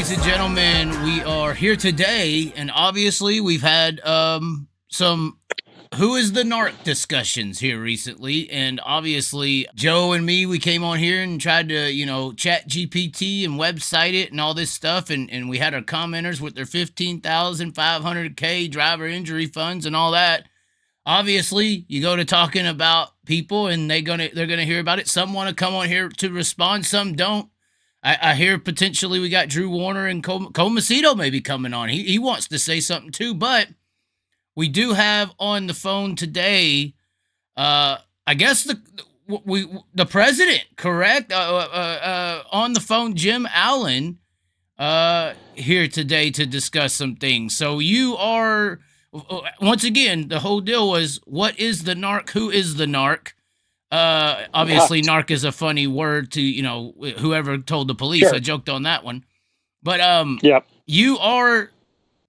ladies and gentlemen, we are here today, and obviously we've had some who is the NARC discussions here recently, and obviously Joe and me, we came on here and tried to, chat GPT and website it and all this stuff, and we had our commenters with their 15,500K driver injury funds and all that. Obviously, you go to talking about people, and they're gonna hear about it. Some want to come on here to respond, some don't. I hear potentially we got Drew Warner and Comacito maybe coming on. He wants to say something too, but we do have on the phone today, I guess the president, correct? On the phone, Jim Allen, here today to discuss some things. So you are, once again, the whole deal was, what is the NARC? Who is the NARC? Obviously, NARC is a funny word to, whoever told the police. Sure. I joked on that one. But yep. You are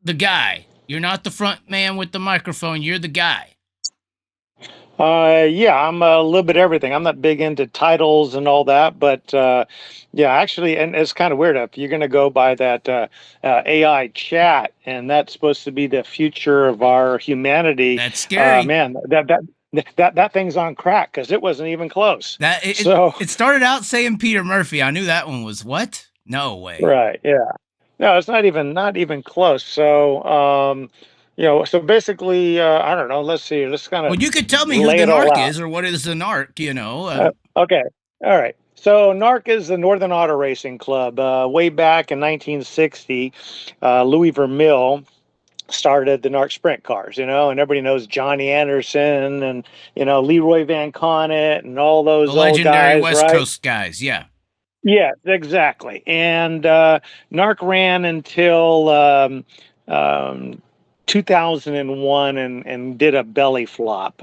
the guy. You're not the front man with the microphone. You're the guy. Yeah, I'm a little bit everything. I'm not big into titles and all that, but yeah, actually, and it's kind of weird if you're going to go by that AI chat, and that's supposed to be the future of our humanity. That's scary, man. That thing's on crack, because it wasn't even close. It started out saying Peter Murphy. I knew that one was what? No way. Right? Yeah. No, it's not even close. So. So basically, I don't know. Let's see. Let's kind of. Well, you could tell me who the NARC is, or what is the NARC? Okay. All right. So NARC is the Northern Auto Racing Club. Way back in 1960, Louis Vermeil started the NARC sprint cars, and everybody knows Johnny Anderson and, Leroy Van Connet and all those the legendary old guys, West right? Coast guys. Yeah. Yeah, exactly. And NARC ran until 2001 and did a belly flop.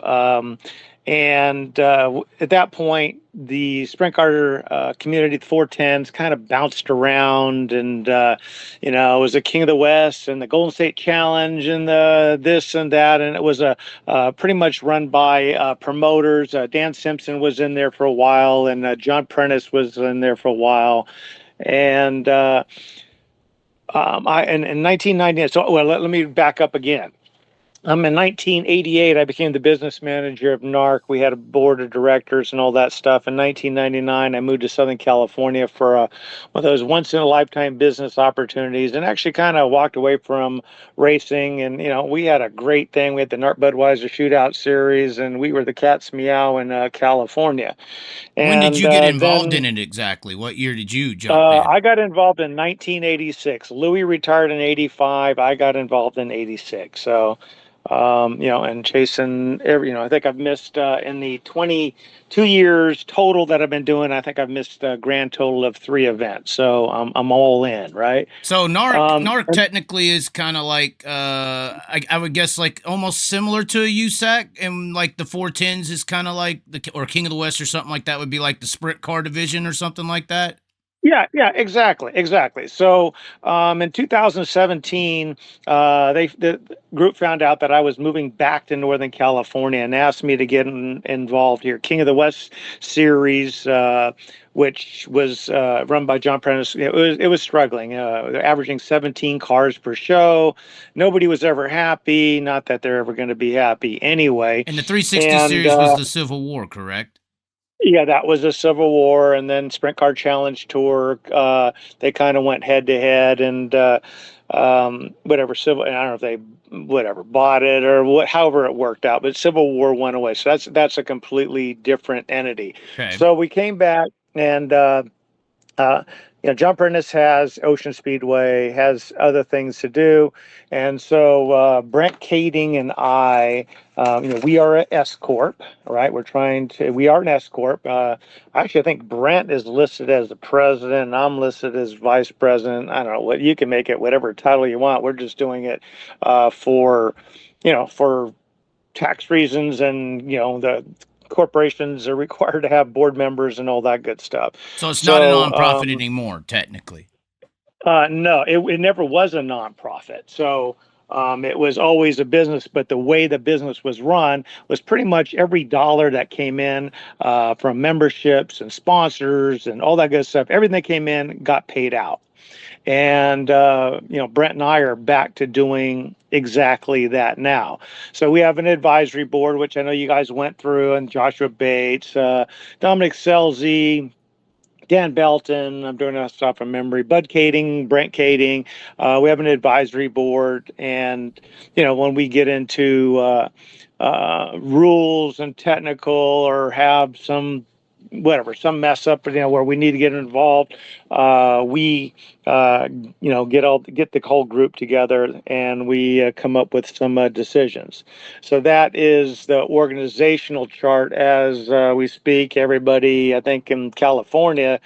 And at that point, the sprint car community, the 410s, kind of bounced around, and it was a King of the West and the Golden State Challenge and the this and that, and it was pretty much run by promoters. Dan Simpson was in there for a while, and John Prentice was in there for a while, and in 1990. So let me back up again. In 1988, I became the business manager of NARC. We had a board of directors and all that stuff. In 1999, I moved to Southern California for one of those once-in-a-lifetime business opportunities, and actually kind of walked away from racing. And, we had a great thing. We had the NARC Budweiser Shootout Series, and we were the Cat's Meow in California. When did you get involved in it exactly? What year did you jump in? I got involved in 1986. Louis retired in 85. I got involved in 86. So... and chasing I think I've missed in the 22 years total that I've been doing, I think I've missed a grand total of 3 events. So I'm all in, right? So NARC technically is kind of like, I would guess, like almost similar to a USAC, and like the 410s is kind of like or King of the West or something like that would be like the sprint car division or something like that. Yeah, exactly. So in 2017, the group found out that I was moving back to Northern California and asked me to get involved here. King of the West series, which was run by John Prentice, it was struggling. They're averaging 17 cars per show. Nobody was ever happy. Not that they're ever going to be happy anyway. And the 360 series was the Civil War, correct? Yeah, that was a Civil War, and then Sprint Car Challenge Tour. They kind of went head to head, and whatever civil. I don't know if they bought it or however it worked out. But Civil War went away, so that's a completely different entity. Okay. So we came back, and John Prentice has Ocean Speedway, has other things to do, and so Brent Kading and I, we are an S corp, right? We are an S corp. Actually, I think Brent is listed as the president, and I'm listed as vice president. I don't know what you can make it, whatever title you want. We're just doing it for tax reasons, and the corporations are required to have board members and all that good stuff. So it's not a nonprofit anymore, technically. No, it never was a nonprofit. So It was always a business, but the way the business was run was pretty much every dollar that came in from memberships and sponsors and all that good stuff, everything that came in got paid out. And, Brent and I are back to doing exactly that now. So we have an advisory board, which I know you guys went through, and Joshua Bates, Dominic Selzy, Dan Belton, I'm doing that stuff from memory, Bud Kading, Brent Kading. We have an advisory board. And, when we get into rules and technical or have some mess up, where we need to get involved, we get the whole group together and we come up with some decisions. So that is the organizational chart as we speak. Everybody, I think, in California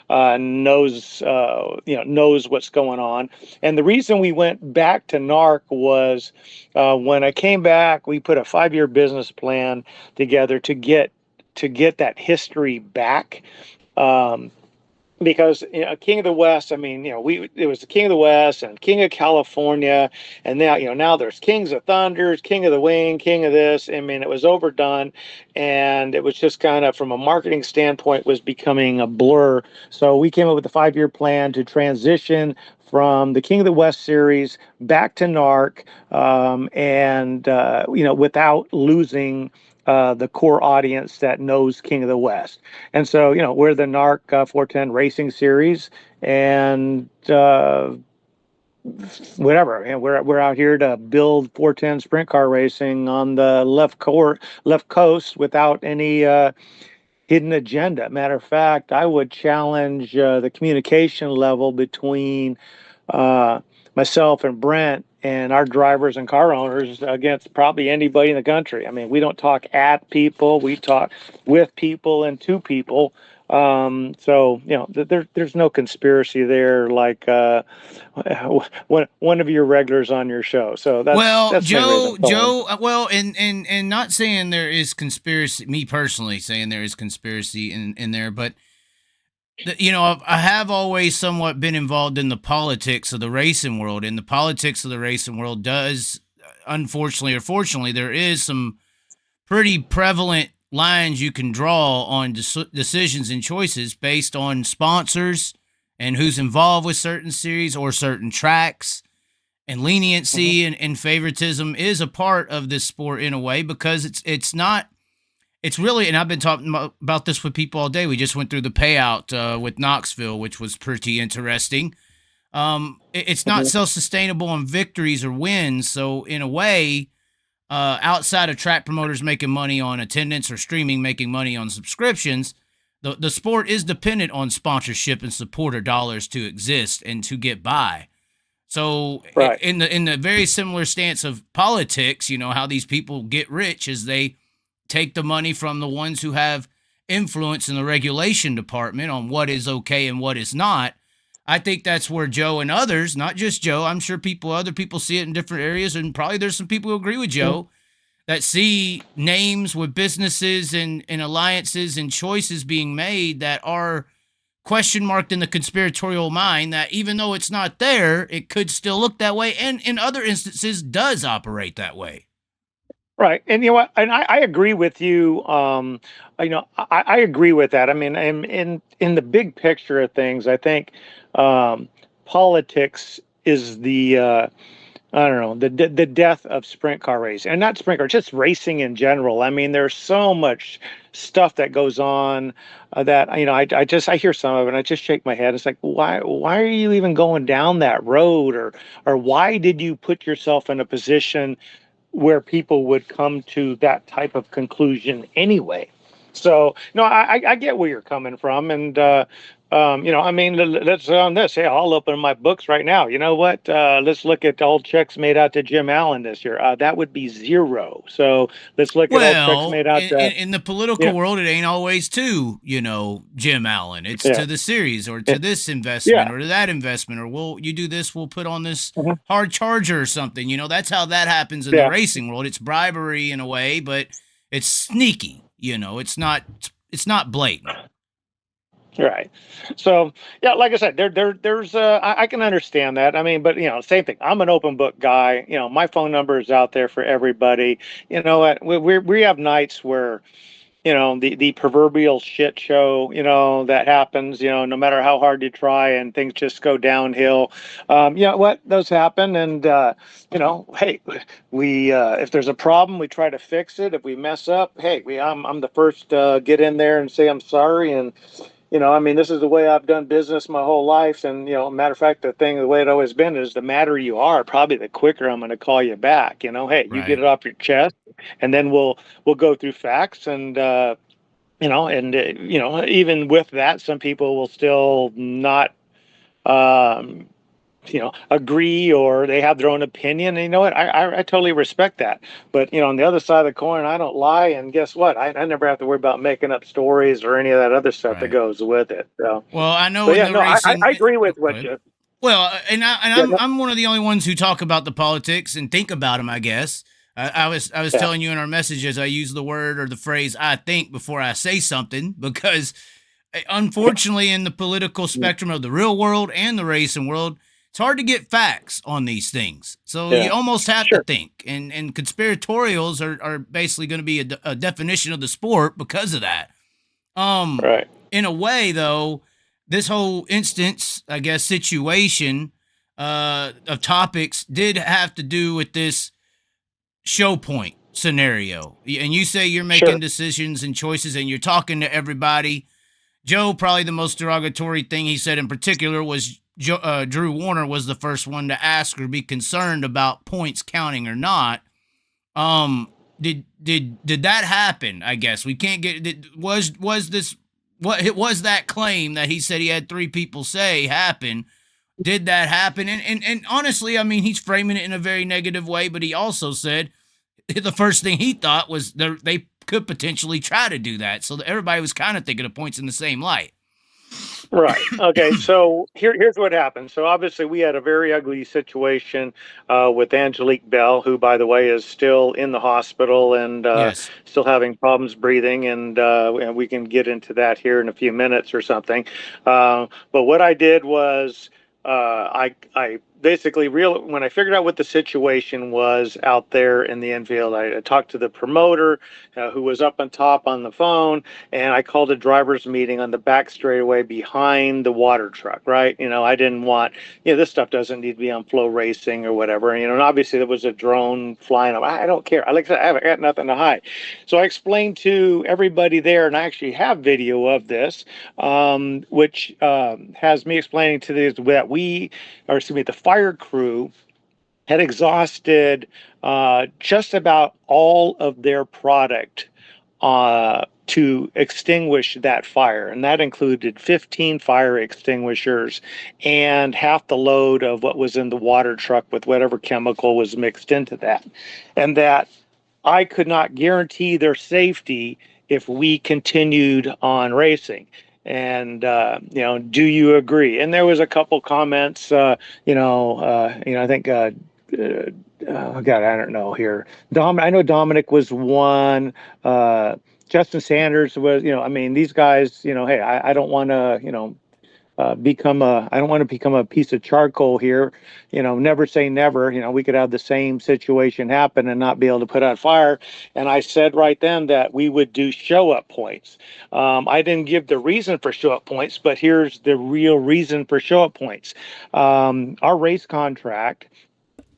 knows what's going on. And the reason we went back to NARC was when I came back, we put a 5-year business plan together to get that history back. Because King of the West, I mean, it was the King of the West and King of California, and now there's Kings of Thunders, King of the Wing, King of this. I mean, it was overdone, and it was just kind of, from a marketing standpoint, was becoming a blur. So we came up with a 5-year plan to transition from the King of the West series back to NARC, without losing the core audience that knows King of the West. And so, we're the NARC 410 Racing Series, and whatever. We're out here to build 410 sprint car racing on the left coast without any hidden agenda. Matter of fact, I would challenge the communication level between myself and Brent and our drivers and car owners against probably anybody in the country. I mean, we don't talk at people; we talk with people and to people. There's no conspiracy there, like one of your regulars on your show. So that's Joe. Well, and not saying there is conspiracy. Me personally saying there is conspiracy in there, but I have always somewhat been involved in the politics of the racing world, and the politics of the racing world does, unfortunately or fortunately, there is some pretty prevalent lines you can draw on decisions and choices based on sponsors and who's involved with certain series or certain tracks. And leniency and favoritism is a part of this sport in a way, because it's not. It's really, and I've been talking about this with people all day. We just went through the payout with Knoxville, which was pretty interesting. It's not self-sustainable on victories or wins. So in a way, outside of track promoters making money on attendance or streaming making money on subscriptions, the sport is dependent on sponsorship and supporter dollars to exist and to get by. So right. in the very similar stance of politics, how these people get rich is they take the money from the ones who have influence in the regulation department on what is okay and what is not. I think that's where Joe and others, not just Joe, I'm sure other people see it in different areas, and probably there's some people who agree with Joe that see names with businesses and alliances and choices being made that are question marked in the conspiratorial mind, that even though it's not there, it could still look that way, and in other instances does operate that way. Right. And what? And I agree with you. I agree with that. I mean, in the big picture of things, I think politics is the I don't know, the death of sprint car racing, and not sprint car, just racing in general. I mean, there's so much stuff that goes on that I hear some of it and I just shake my head. It's like, why are you even going down that road, or why did you put yourself in a position where people would come to that type of conclusion anyway? So no, I get where you're coming from, and I mean, let's on this. Hey, I'll open my books right now. You know what? Let's look at all checks made out to Jim Allen this year. That would be 0. So let's look at all checks made out in the political world. It ain't always to Jim Allen. It's to the series or to this investment or to that investment, or you do this, we'll put on this hard charger or something. That's how that happens in the racing world. It's bribery in a way, but it's sneaky. It's not blatant. Right. So yeah, like I said, there's I can understand that. I mean, but same thing. I'm an open book guy. My phone number is out there for everybody. You know what? We have nights where the proverbial shit show that happens, no matter how hard you try, and things just go downhill. You know what, those happen. And hey, we if there's a problem, we try to fix it. If we mess up, hey, I'm the first to get in there and say I'm sorry. And I mean, this is the way I've done business my whole life. And, matter of fact, the way it always been is the madder you are, probably the quicker I'm going to call you back. Hey, you get Right. it off your chest, and then we'll go through facts. And, even with that, some people will still not, um, agree, or they have their own opinion. And you know what? I totally respect that. But, on the other side of the coin, I don't lie. And guess what? I never have to worry about making up stories or any of that other stuff that Right. goes with it. Well, I So know in yeah, the no, I racing. agree with Go what ahead. you, Well, yeah, no, I'm one of the only ones who talk about the politics and think about them. I guess I was yeah, telling you in our messages I use the word or the phrase "I think" before I say something because unfortunately in the political spectrum of the real world and the racing world, it's hard to get facts on these things. So you yeah, almost have to sure, think, and conspiratorials are basically going to be a definition of the sport because of that. Um, right, in a way, though, this whole instance, I guess, situation of topics did have to do with this show point scenario. And you say you're making sure, decisions and choices, and you're talking to everybody. Joe, probably the most derogatory thing he said in particular was Drew Warner was the first one to ask or be concerned about points counting or not. Um, did that happen? I guess we can't get. Was this what it was that claim that he said he had three people say happen? Did that happen? And honestly, I mean, he's framing it in a very negative way, but he also said the first thing he thought was they could potentially try to do that. So everybody was kind of thinking of points in the same light. right. Okay, so here's what happened. So obviously, we had a very ugly situation with Angelique Bell, who, by the way, is still in the hospital and Yes. still having problems breathing, and we can get into that here in a few minutes or something. But what I did was I basically when I figured out what the situation was out there in the infield, I talked to the promoter who was up on top on the phone, and I called a driver's meeting on the back straightaway behind the water truck. Right, I didn't want this stuff doesn't need to be on flow racing or whatever. And obviously there was a drone flying up. I don't care. Like I said, I got nothing to hide. So I explained to everybody there, and I actually have video of this, which has me explaining to this that the fire crew had exhausted just about all of their product to extinguish that fire. And that included 15 fire extinguishers and half the load of what was in the water truck with whatever chemical was mixed into that. And that I could not guarantee their safety if we continued on racing. And do you agree? And there was a couple comments. I think. Oh God, I don't know here. I know Dominic was one. Justin Sanders was. I mean, these guys. Hey, I don't want to. I don't want to become a piece of charcoal here. Never say never. We could have the same situation happen and not be able to put out fire. And I said right then that we would do show up points. I didn't give the reason for show up points, but here's the real reason for show up points. Our race contract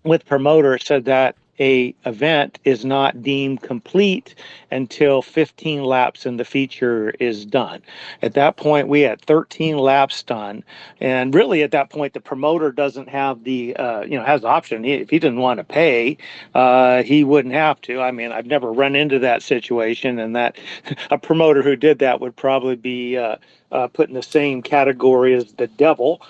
with promoter said that a event is not deemed complete until 15 laps in the feature is done. At that point, we had 13 laps done, and really at that point, the promoter doesn't have has the option. If he didn't want to pay, he wouldn't have to. I mean, I've never run into that situation, and that a promoter who did that would probably be put in the same category as the devil.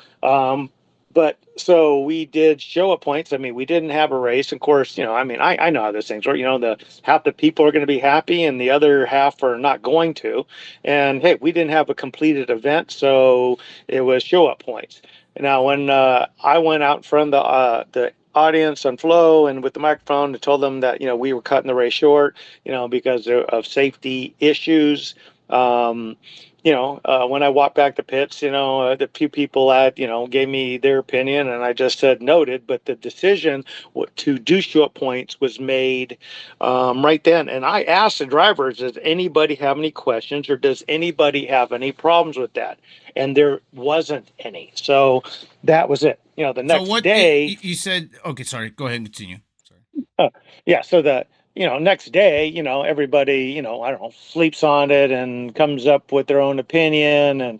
But so we did show up points. I mean, we didn't have a race. Of course, I know how those things work. The half the people are going to be happy and the other half are not going to. And hey, we didn't have a completed event, so it was show up points. Now, when I went out in front of the audience on flow and with the microphone and told them that we were cutting the race short, because of safety issues. Um, when I walked back the pits, the few people gave me their opinion, and I just said noted. But the decision to do short points was made right then. And I asked the drivers, does anybody have any questions, or does anybody have any problems with that? And there wasn't any. So that was it. The So next what day, you said? Okay, sorry. Go ahead and continue. Sorry. yeah. So the next day, everybody, I don't know, sleeps on it and comes up with their own opinion, and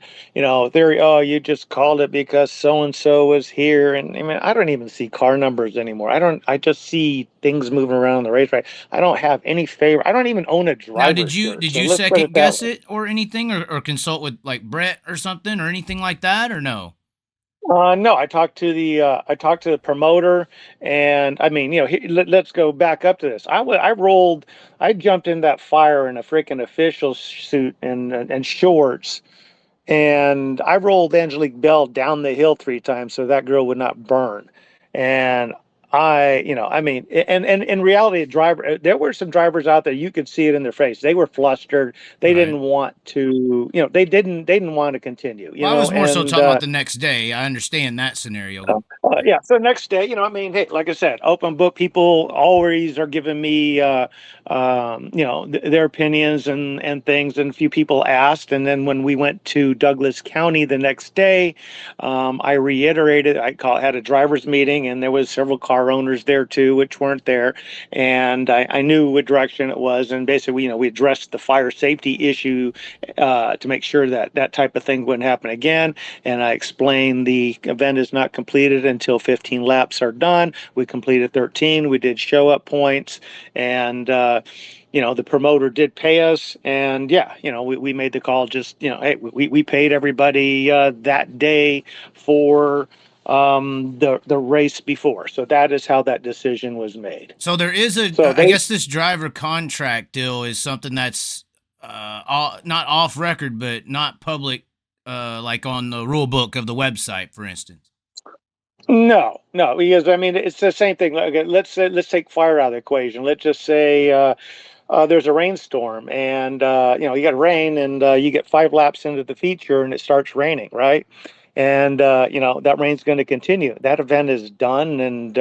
theory. Oh, you just called it because so and so was here, and I mean, I don't even see car numbers anymore. I don't. I just see things moving around the racetrack. I don't have any favor. I don't even own a Now, driver's shirt. did So you let's put second it that guess way. it or anything, or consult with like Brett or something or anything like that, or no? No, I talked to the promoter, and I mean, let's go back up to this. I jumped in that fire in a freaking official suit and shorts, and I rolled Angelique Bell down the hill 3 times so that girl would not burn. And I mean, and in reality, there were some drivers out there, you could see it in their face. They were flustered. They Right. didn't want to, they didn't want to continue, Well, I was more so and talking about the next day. I understand that scenario. yeah. So next day, I mean, hey, like I said, open book. People always are giving me, their opinions and things. And a few people asked, and then when we went to Douglas County the next day, I reiterated. Had a drivers meeting, and there was several car owners there too, which weren't there, and I knew what direction it was, and basically, we addressed the fire safety issue to make sure that that type of thing wouldn't happen again. And I explained the event is not completed until 15 laps are done. We completed 13. We did show up points, and the promoter did pay us, and yeah, we made the call. Just hey, we paid everybody that day for the race before. So that is how that decision was made. So there is So I they guess this driver contract deal is something that's not off record, but not public, like on the rule book of the website, for instance. no, because I mean it's the same thing. Like, let's take fire out of the equation. Let's just say there's a rainstorm, and you got rain, and you get 5 laps into the feature, and it starts raining, right? And that rain's going to continue. That event is done, and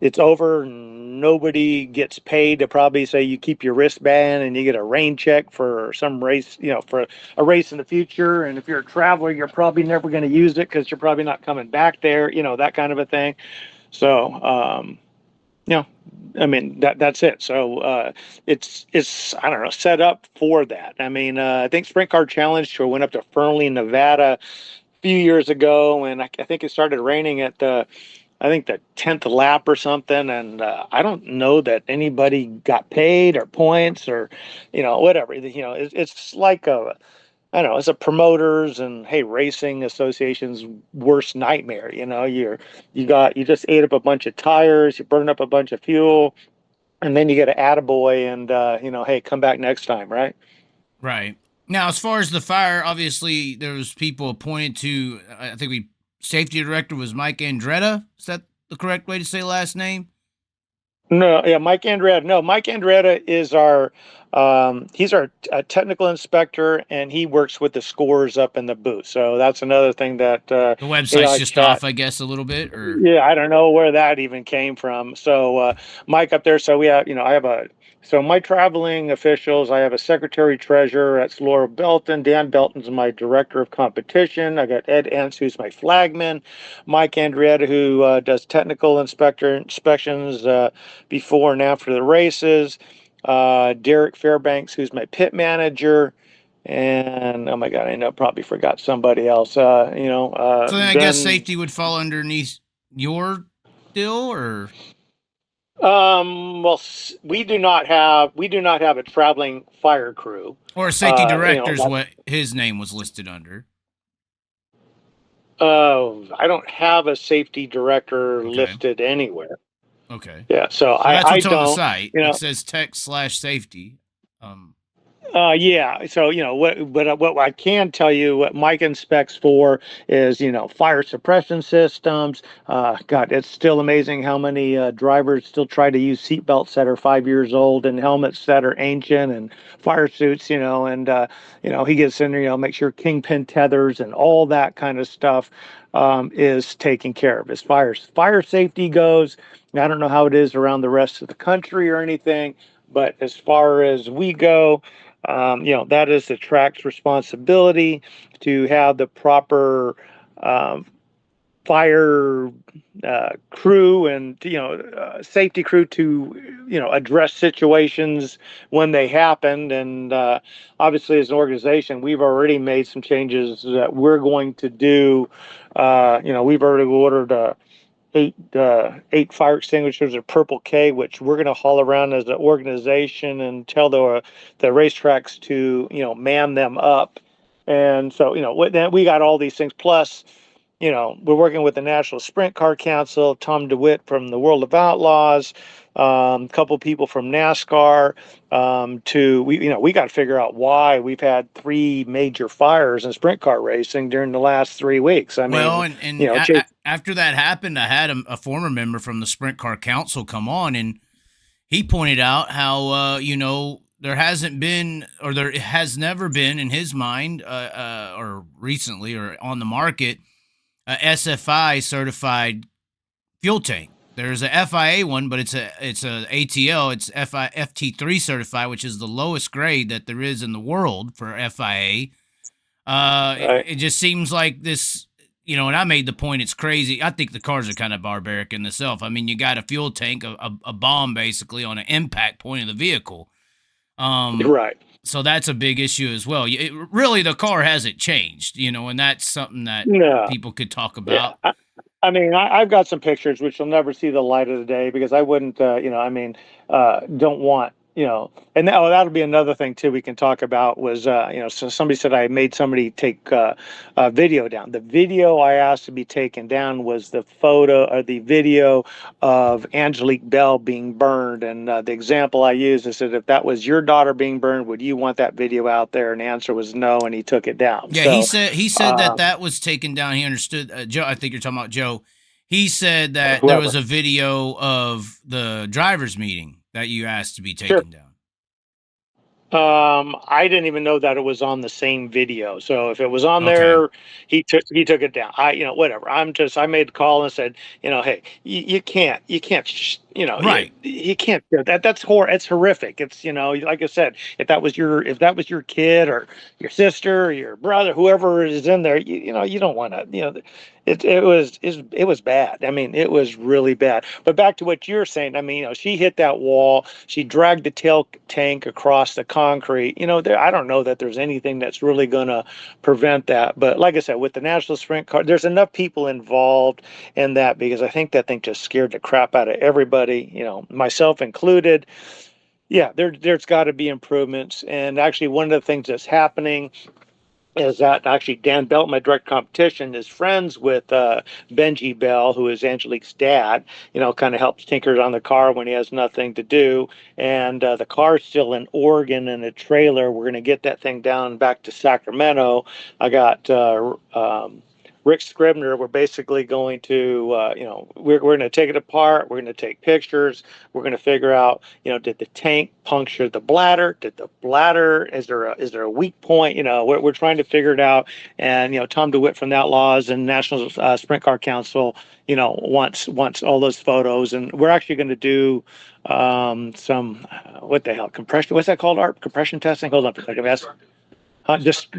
it's over. Nobody gets paid to probably say you keep your wristband and you get a rain check for some race, for a race in the future. And if you're a traveler, you're probably never going to use it because you're probably not coming back there, that kind of a thing. So, I mean that's it. So it's I don't know, set up for that. I mean, I think Sprint Car Challenge Tour went up to Fernley, Nevada, a few years ago, and I think it started raining at the 10th lap or something, and I don't know that anybody got paid or points or whatever. It's like a I don't know, it's a promoters and hey, racing association's worst nightmare. You just ate up a bunch of tires, you burned up a bunch of fuel, and then you get an attaboy, and hey, come back next time, right? Right. Now, as far as the fire, obviously there was people appointed to. I think we safety director was Mike Andretta. Is that the correct way to say last name? No, yeah, Mike Andretta. No, Mike Andretta is he's our technical inspector, and he works with the scores up in the booth. So that's another thing that The website's AI just chat. off, I guess, a little bit, or Yeah, I don't know where that even came from. So Mike up there. So we have, I have so my traveling officials, I have a secretary treasurer. That's Laura Belton. Dan Belton's my director of competition. I got Ed Entz, who's my flagman. Mike Andrietta, who does technical inspections before and after the races. Derek Fairbanks, who's my pit manager. And oh my God, I know probably forgot somebody else. so then I guess Ben. safety would fall underneath your deal, or Well, we do not have a traveling fire crew. a safety director's That what his name was listed under. I don't have a safety director Okay. listed anywhere. Okay. Yeah, so So that's I what's on the don't. site. You It know, says tech/safety. Um, Yeah. So, what I can tell you, what Mike inspects for is, fire suppression systems. God, it's still amazing how many drivers still try to use seatbelts that are 5 years old and helmets that are ancient and fire suits, and, he gets in there, make sure kingpin tethers and all that kind of stuff is taken care of. As fire safety goes, I don't know how it is around the rest of the country or anything, but as far as we go, that is the track's responsibility to have the proper um, fire crew and safety crew to address situations when they happen. And obviously, as an organization, we've already made some changes that we're going to do. We've already ordered eight fire extinguishers of Purple K, which we're going to haul around as an organization and tell the racetracks to man them up. And so we got all these things. Plus, we're working with the National Sprint Car Council, Tom DeWitt from the World of Outlaws, a couple people from NASCAR. We got to figure out why we've had three major fires in sprint car racing during the last 3 weeks. I Well, mean, and after that happened, I had a former member from the Sprint Car Council come on, and he pointed out how there hasn't been, or there has never been in his mind, or recently, or on the market, a SFI certified fuel tank. There's a FIA one, but it's a ATL. It's FT3 certified, which is the lowest grade that there is in the world for FIA. right. It just seems like this, and I made the point, it's crazy. I think the cars are kind of barbaric in themselves. I mean, you got a fuel tank, a bomb basically on an impact point of the vehicle. Right. So that's a big issue as well. Really, the car hasn't changed, and that's something that No. people could talk Yeah. about. I mean, I've got some pictures which will never see the light of the day because I wouldn't, don't want, and that'll be another thing too we can talk about was, so somebody said I made somebody take a video down. The video I asked to be taken down was the photo or the video of Angelique Bell being burned. And the example I used, I said, if that was your daughter being burned, would you want that video out there? And the answer was no, and he took it down. Yeah, So, he said that was taken down. He understood. Joe, I think you're talking about Joe. He said that there was whoever. a video of the drivers' meeting that you asked to be Sure. taken down. I didn't even know that it was on the same video. So if it was on Okay. there, he took it down. Whatever. I made the call and said, hey, you can't, Right. you can't do that. It's horrific. It's like I said, if that was your kid or your sister or your brother, whoever is in there, you don't want to, it was bad. I mean, it was really bad. But back to what you're saying, I mean, she hit that wall. She dragged the tail tank across the concrete. I don't know that there's anything that's really going to prevent that. But like I said, with the National Sprint Car, there's enough people involved in that because I think that thing just scared the crap out of everybody, myself included. Yeah, there's got to be improvements. And actually, one of the things that's happening is that actually Dan Belt, my direct competition, is friends with Benji Bell, who is Angelique's dad. Kind of helps tinker on the car when he has nothing to do. And the car's still in Oregon in a trailer. We're going to get that thing down back to Sacramento. I got Rick Scribner. We're basically going to, we're going to take it apart. We're going to take pictures. We're going to figure out, did the tank puncture the bladder? Did the bladder, is there a weak point? We're trying to figure it out. And, Tom DeWitt from the Outlaws and National Sprint Car Council, wants all those photos. And we're actually going to do some, what the hell, compression, what's that called, Art? Compression testing? Hold on for a second.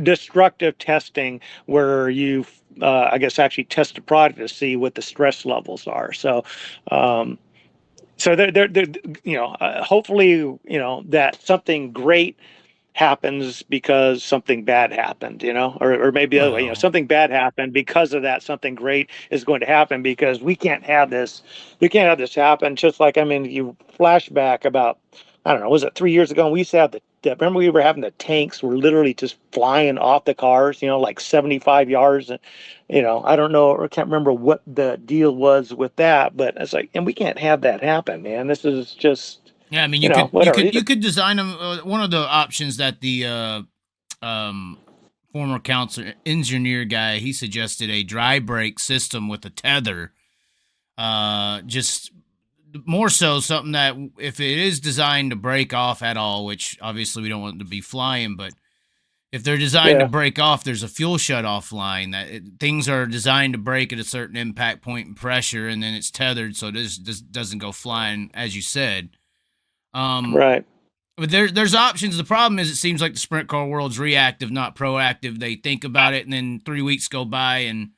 Destructive testing where you, I guess, actually test the product to see what the stress levels are. So hopefully, that something great happens because something bad happened, or maybe the other way, Well, something bad happened because of that. Something great is going to happen because we can't have this. We can't have this happen. Just like, I mean, you flashback about, I don't know, was it 3 years ago? And we used to have remember we were having the tanks were literally just flying off the cars, like 75 yards. And, I don't know, I can't remember what the deal was with that, but it's like, and we can't have that happen, man. This is just, Yeah, I mean, you know, you whatever. could design them. One of the options that the um, former council engineer guy he suggested a dry brake system with a tether. Just more so something that if it is designed to break off at all, which obviously we don't want it to be flying, but if they're designed to Yeah, break off, there's a fuel shut off line things are designed to break at a certain impact point and pressure, and then it's tethered so this doesn't go flying, as you said. Um, right. but there's options. The problem is it seems like the sprint car world's reactive, not proactive. They think about it, and then 3 weeks go by, and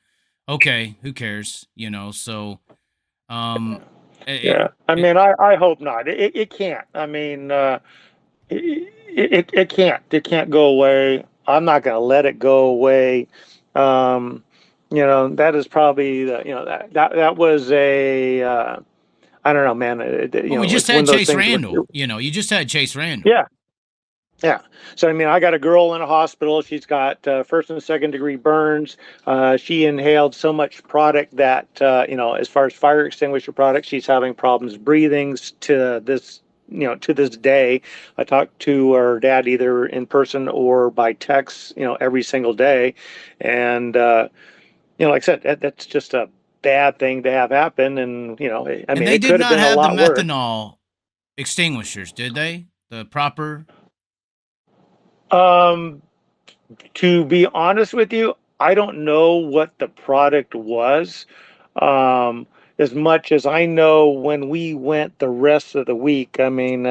okay, who cares? So it, Yeah, I it mean, I hope not. It can't. I mean, it can't. It can't go away. I'm not going to let it go away. Um, that is probably that was a I don't know, man. well, we just It's one had of those Chase things where, Randall. You just had Chase Randall. yeah, yeah. So I mean, I got a girl in a hospital. She's got first and second degree burns. She inhaled so much product that as far as fire extinguisher products, she's having problems breathing to this. To this day, I talk to her dad either in person or by text. Every single day, and like I said, that's just a bad thing to have happen. And I And mean, they it did could have not been a have the lot worse. methanol extinguishers, did they? The proper. Um, To be honest with you, I don't know what the product was. Um, as much as I know when we went the rest of the week, I mean,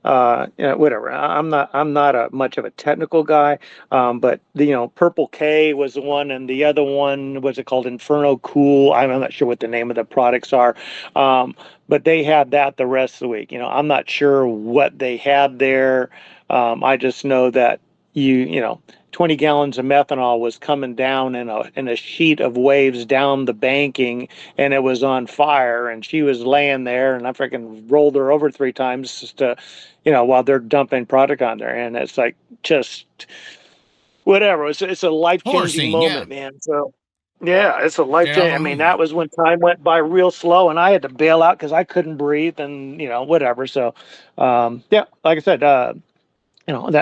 whatever. I'm not a much of a technical guy, but Purple K was the one, and the other one was it called Inferno Cool. I'm not sure what the name of the products are, but they had that the rest of the week. I'm not sure what they had there. I just know that 20 gallons of methanol was coming down in a sheet of waves down the banking, and it was on fire, and she was laying there, and I freaking rolled her over 3 times just to, while they're dumping product on there, and it's like just whatever. It's a life Horror changing scene, yeah. moment, man. So. Yeah, it's a life Straight out change. of I a mean, movie. that was when time went by real slow, and I had to bail out because I couldn't breathe, and whatever. So, yeah, like I said, that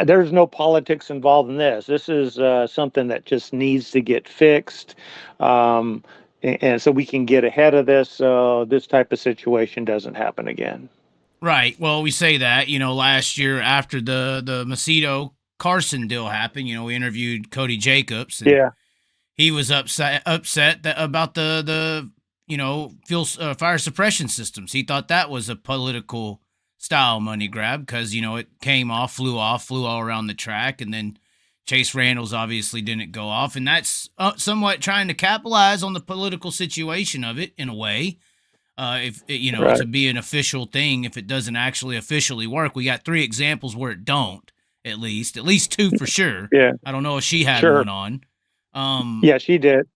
there's no politics involved in this. This is something that just needs to get fixed, and so we can get ahead of this, so this type of situation doesn't happen again. Right. Well, we say that, last year after the Macedo Carson deal happened, we interviewed Cody Jacobs, and Yeah, he was upset about the fuel fire suppression systems. He thought that was a political style money grab because it came off, flew all around the track, and then Chase Randall's obviously didn't go off, and that's somewhat trying to capitalize on the political situation of it in a way. If right. to be an official thing, if it doesn't actually officially work, we got 3 examples where it don't. At least 2 for sure. Yeah, I don't know if she had sure. one on. Um, Yeah, she did.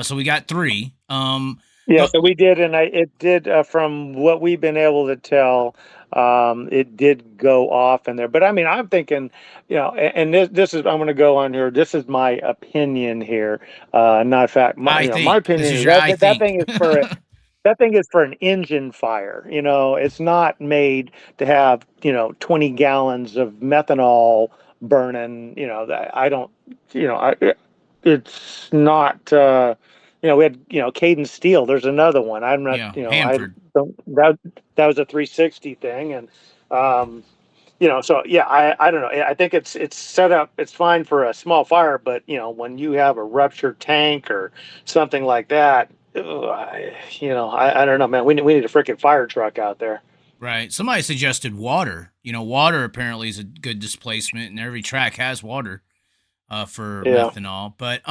so we got 3. Yeah, The, so we did, and it did, from what we've been able to tell, it did go off in there. But I mean, I'm thinking, and this is I'm going to go on here. This is my opinion here, not fact. I My think this opinion is is your I that think. thing is for an engine fire. It's not made to have 20 gallons of methanol burning. That I don't. It's not. We had Cadence Steel. There's another one. I'm not. Yeah, I Hanford. don't. That was a 360 thing, and so yeah, I don't know. I think it's set up. It's fine for a small fire, but when you have a ruptured tank or something like that, I don't know, man. We need a freaking fire truck out there. Right. Somebody suggested water. Water apparently is a good displacement, and every track has water for Yeah. methanol. But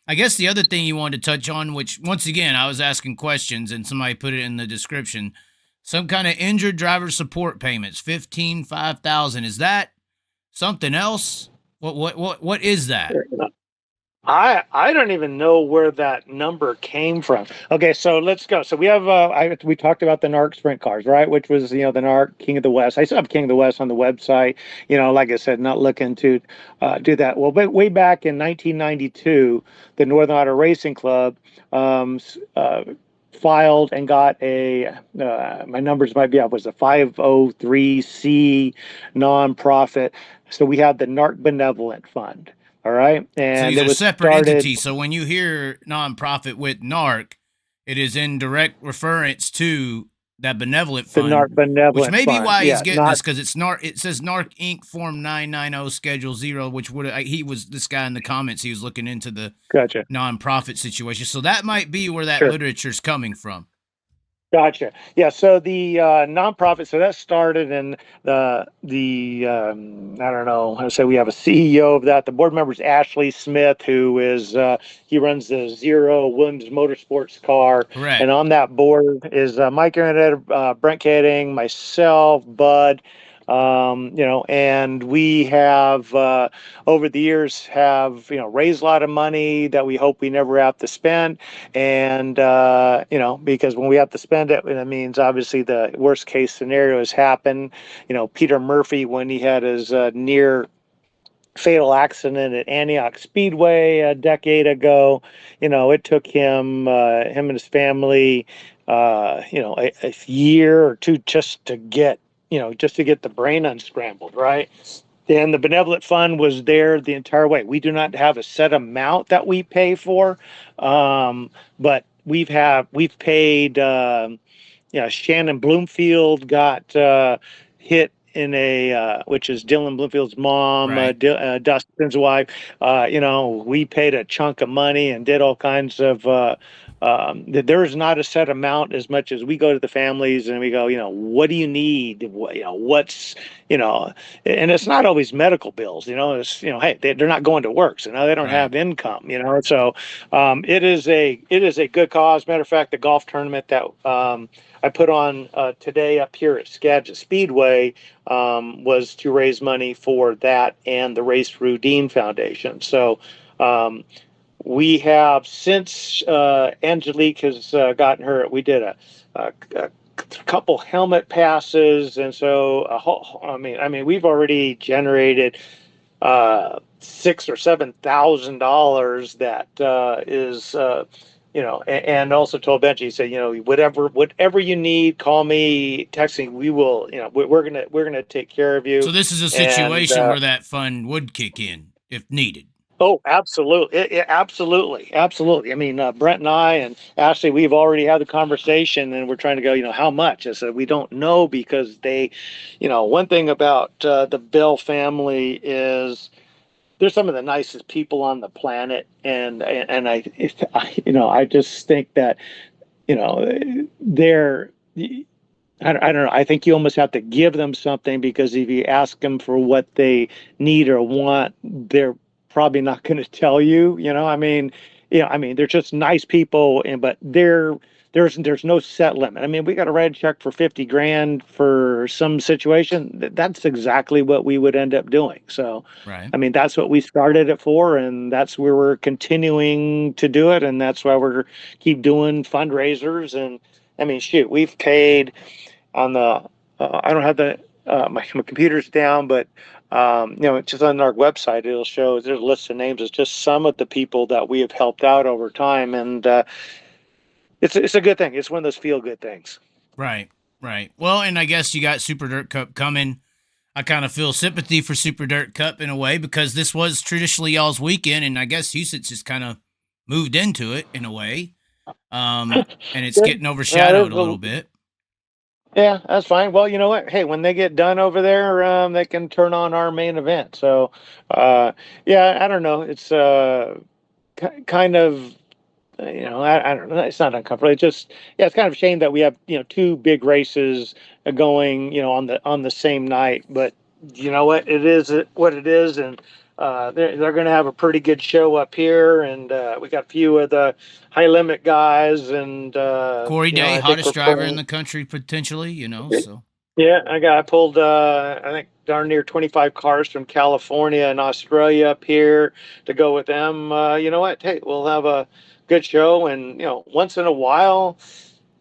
I guess the other thing you wanted to touch on, which once again I was asking questions and somebody put it in the description, some kind of injured driver support payments, 5,000. Is that something else? What is that? I don't even know where that number came from. Okay, so let's go. So we have we talked about the NARC sprint cars, right? Which was the NARC King of the West. I still have King of the West on the website. Like I said, not looking to do that. Well, but way back in 1992, the Northern Auto Racing Club filed and got my numbers might be up, was a 503C nonprofit. So we have the NARC Benevolent Fund. All right. So And these it are was separate started, entities. So when you hear nonprofit with NARC, it is in direct reference to that benevolent the fund, NARC which Benevolent may be Fund. why he's Yeah, getting not this, because it's NARC. It says NARC Inc. Form 990 Schedule 0, which would this guy in the comments. He was looking into the gotcha. nonprofit situation. So that might be where that Sure. literature's coming from. Gotcha. Yeah. So the nonprofit, so that started in the I don't know. I say we have a CEO of that. The board member is Ashley Smith, who is he runs the Zero Williams Motorsports car, and Correct. on that board is Mike Internet, Brent Keding, myself, Bud. And we have over the years have raised a lot of money that we hope we never have to spend, and because when we have to spend it, that means obviously the worst case scenario has happened. Peter Murphy, when he had his near fatal accident at Antioch Speedway a decade ago, it took him and his family a year or two just to get the brain unscrambled, right? And the Benevolent Fund was there the entire way. We do not have a set amount that we pay for, but we've paid. Shannon Bloomfield got hit in which is Dylan Bloomfield's mom, Right. Dustin's wife. We paid a chunk of money and did all kinds of. There is not a set amount as much as we go to the families and we go, what do you need? What's, and it's not always medical bills, it's, hey, they're not going to work. So now they don't Right. have income, so it is a good cause. Matter of fact, the golf tournament that I put on today up here at Skagit Speedway was to raise money for that and the Race Through Dean Foundation. So we have, since Angelique has gotten her, we did a couple helmet passes, and so we've already generated $6,000 or $7,000 that is and also told Benji, said, whatever you need, call me, text me. We will, we're gonna take care of you. So this is a And situation where that fund would kick in if needed. oh, absolutely, absolutely. I mean, Brent and I and Ashley, we've already had the conversation, and we're trying to go. How much? I said we don't know because one thing about the Bell family is they're some of the nicest people on the planet, and I just think that they're. I don't know. I think you almost have to give them something, because if you ask them for what they need or want, they're probably not going to tell you. They're just nice people, but there's no set limit. I mean, we got to write a check for 50 grand for some situation. That's exactly what we would end up doing. So, Right. I mean, that's what we started it for, and that's where we're continuing to do it, and that's why we're keep doing fundraisers. And I mean, shoot, we've paid on the I don't have my computer's down, but just on our website, it'll show there's a list of names. It's just some of the people that we have helped out over time, and it's a good thing. It's one of those feel good things. Right. Right. Well, and I guess you got Super Dirt Cup coming. I kind of feel sympathy for Super Dirt Cup in a way, because this was traditionally y'all's weekend, and I guess Houston's just kind of moved into it in a way. And it's getting overshadowed a little bit. Yeah, that's fine. Well, you know what? Hey, when they get done over there, they can turn on our main event. So, yeah, I don't know. It's kind of, I don't know. It's not uncomfortable. It's just, yeah, it's kind of a shame that we have, two big races going, on the same night. But you know what? It is what it is, and they're going to have a pretty good show up here, and we got a few of the high limit guys, and Corey Day, I think hottest we're driver in pulling. the country, potentially, so. Yeah, I pulled I think darn near 25 cars from California and Australia up here to go with them. You know what? Hey, we'll have a good show, and once in a while,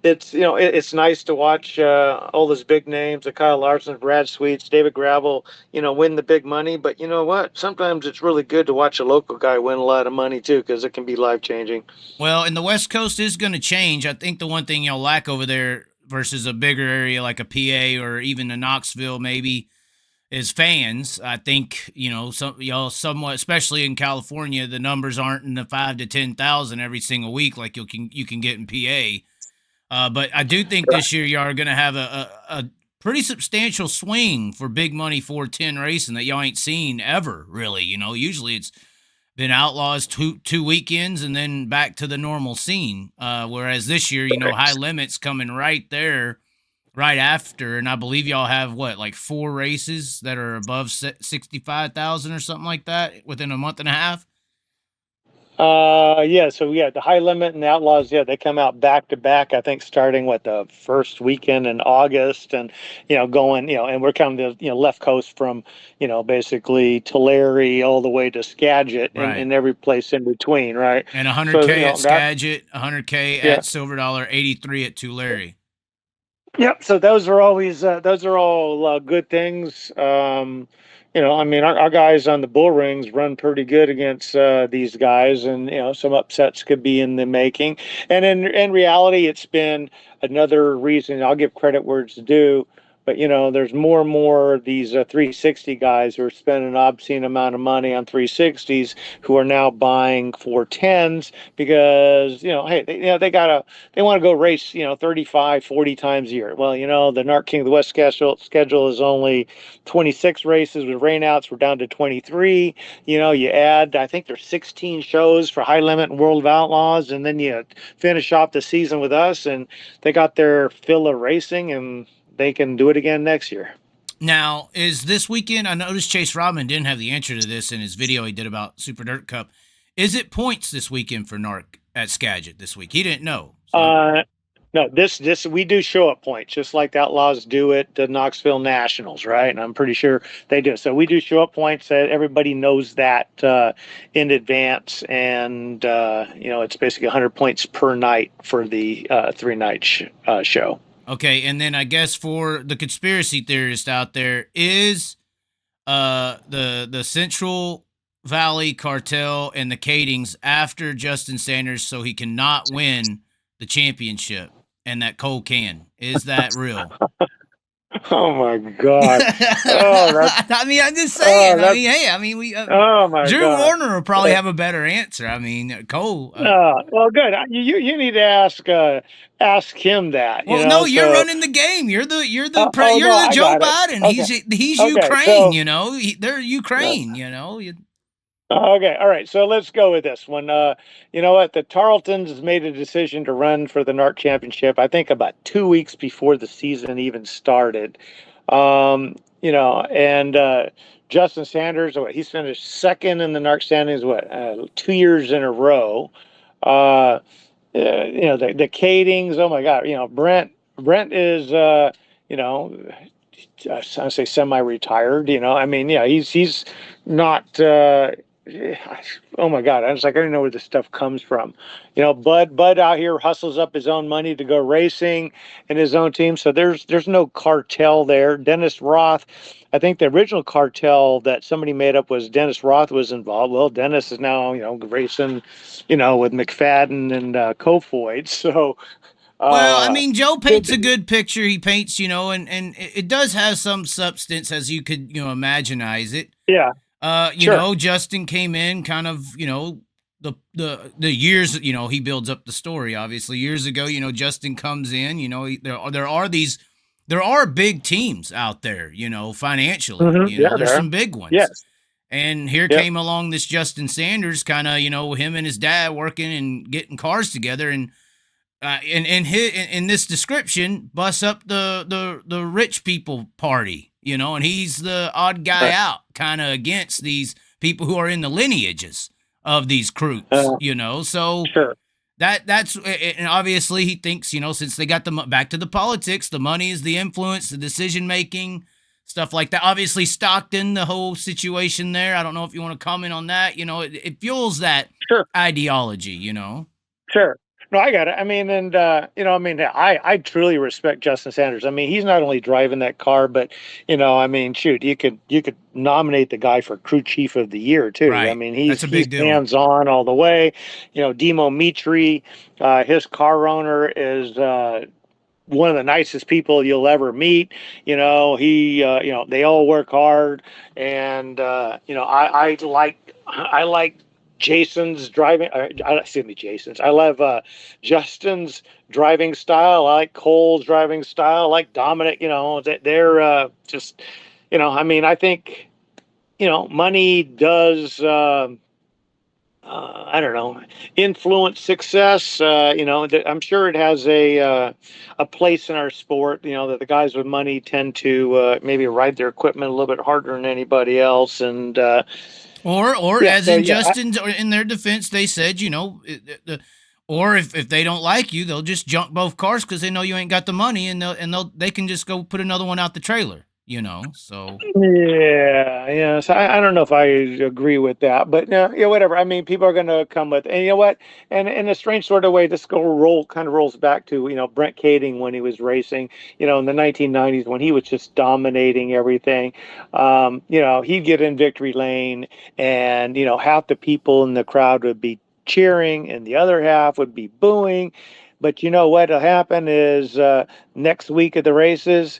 it's it's nice to watch all those big names, the Kyle Larson, Brad Sweets, David Gravel, win the big money. But you know what? Sometimes it's really good to watch a local guy win a lot of money too, because it can be life changing. Well, and the West Coast is going to change. I think the one thing you'll lack over there versus a bigger area like a PA or even a Knoxville maybe is fans. I think some y'all somewhat, especially in California, the numbers aren't in the 5 to 10,000 every single week like you can get in PA. But I do think Right. this year y'all are going to have a pretty substantial swing for big money 410 racing that y'all ain't seen ever, really. Usually it's been Outlaws two weekends and then back to the normal scene. Whereas this year, High Limits coming right there, right after, and I believe y'all have what, like 4 races that are above 65,000 or something like that within a month and a half. Yeah, so yeah, the High Limit and the Outlaws, yeah, they come out back to back, I think starting with the first weekend in August, and going, and we're coming to, left coast from, basically Tulare all the way to Skagit, and, Right. and every place in between, right? And So, 100K at that, Skagit, 100K yeah. at Silver Dollar, 83 at Tulare. Yep. So those are all good things. I mean, our guys on the bull rings run pretty good against these guys, and some upsets could be in the making. And in reality, it's been another reason. I'll give credit where it's due. But there's more and more of these 360 guys who are spending an obscene amount of money on 360s who are now buying 410s because hey, they want to go race 35, 40 times a year. Well, the NARC King of the West schedule is only 26 races with rainouts. We're down to 23. You add, I think there's 16 shows for High Limit and World of Outlaws, and then you finish off the season with us, and they got their fill of racing, and they can do it again next year. Now, is this weekend? I noticed Chase Rodman didn't have the answer to this in his video he did about Super Dirt Cup. Is it points this weekend for NARC at Skagit this week? He didn't know. So. No, this we do show up points, just like the Outlaws do at the Knoxville Nationals, right? And I'm pretty sure they do. So we do show up points. That everybody knows that in advance, and it's basically 100 points per night for the 3 night show. Okay, and then I guess for the conspiracy theorist out there, is the Central Valley cartel and the Kadings after Justin Sanders so he cannot win the championship and that Cole can. Is that real? Oh my God! Oh, I mean, I'm just saying. I mean, hey, I mean, oh my Drew God! Warner will probably have a better answer. I mean, Cole. Well, good. You need to ask him that. Well, no, you're So running the game. You're the oh you're no, the I Joe got it. Biden. Okay, He's okay. Ukraine. So They're uh, Ukraine. okay, all right. So let's go with this one. You know what? The Tarletons made a decision to run for the NARC championship. I think about 2 weeks before the season even started. And Justin Sanders, he's finished second in the NARC standings. 2 years in a row. Uh, the Kadings. Oh my God! Brent is you know I say semi-retired. I mean, yeah, he's not. Oh my God! I don't know where this stuff comes from. Bud out here hustles up his own money to go racing in his own team. So there's no cartel there. Dennis Roth, I think the original cartel that somebody made up was Dennis Roth was involved. Well, Dennis is now racing, with McFadden and Kofoid. So Well, I uh, mean, Joe paints a good. good picture. He paints, and it does have some substance as you could, imaginize it. Yeah, sure. Justin came in kind of, the years, he builds up the story. Obviously, years ago, Justin comes in. There are big teams out there, financially. Yeah, There's there. some big ones. Yes. And here Yep. came along this Justin Sanders, kind of, him and his dad working and getting cars together, and in this description, busts up the rich people party, and he's the odd guy Right. out, kind of against these people who are in the lineages of these crews, Uh, So sure. that's and obviously he thinks, since they got the back to the politics, the money is the influence, the decision making, stuff like that. Obviously, Stockton, the whole situation there. I don't know if you want to comment on that. It fuels that Sure. ideology. Sure. No, I got it. I mean, and I mean, I truly respect Justin Sanders. I mean, he's not only driving that car, but I mean, shoot, you could nominate the guy for crew chief of the year too. I Right. mean, That's a he's big deal. hands on all the way. Demo Mitri, his car owner is one of the nicest people you'll ever meet. They all work hard, and I like Jason's driving. Excuse me, Jason's. I love Justin's driving style. I like Cole's driving style. I like Dominic. They're just. I mean, I think money does. I don't know, influence success. I'm sure it has a place in our sport. That the guys with money tend to maybe ride their equipment a little bit harder than anybody else, and Or yeah. as So in yeah, Justin's, or in their defense, they said, or if they don't like you, they'll just junk both cars because they know you ain't got the money, and they can just go put another one out the trailer. So yeah. So I don't know if I agree with that, but no, yeah, whatever. I mean, people are going to come with, and you know what? And in a strange sort of way, this kind of rolls back to Brent Kading when he was racing, in the 1990s when he was just dominating everything. He'd get in victory lane, and half the people in the crowd would be cheering, and the other half would be booing. But you know what'll happen is next week at the races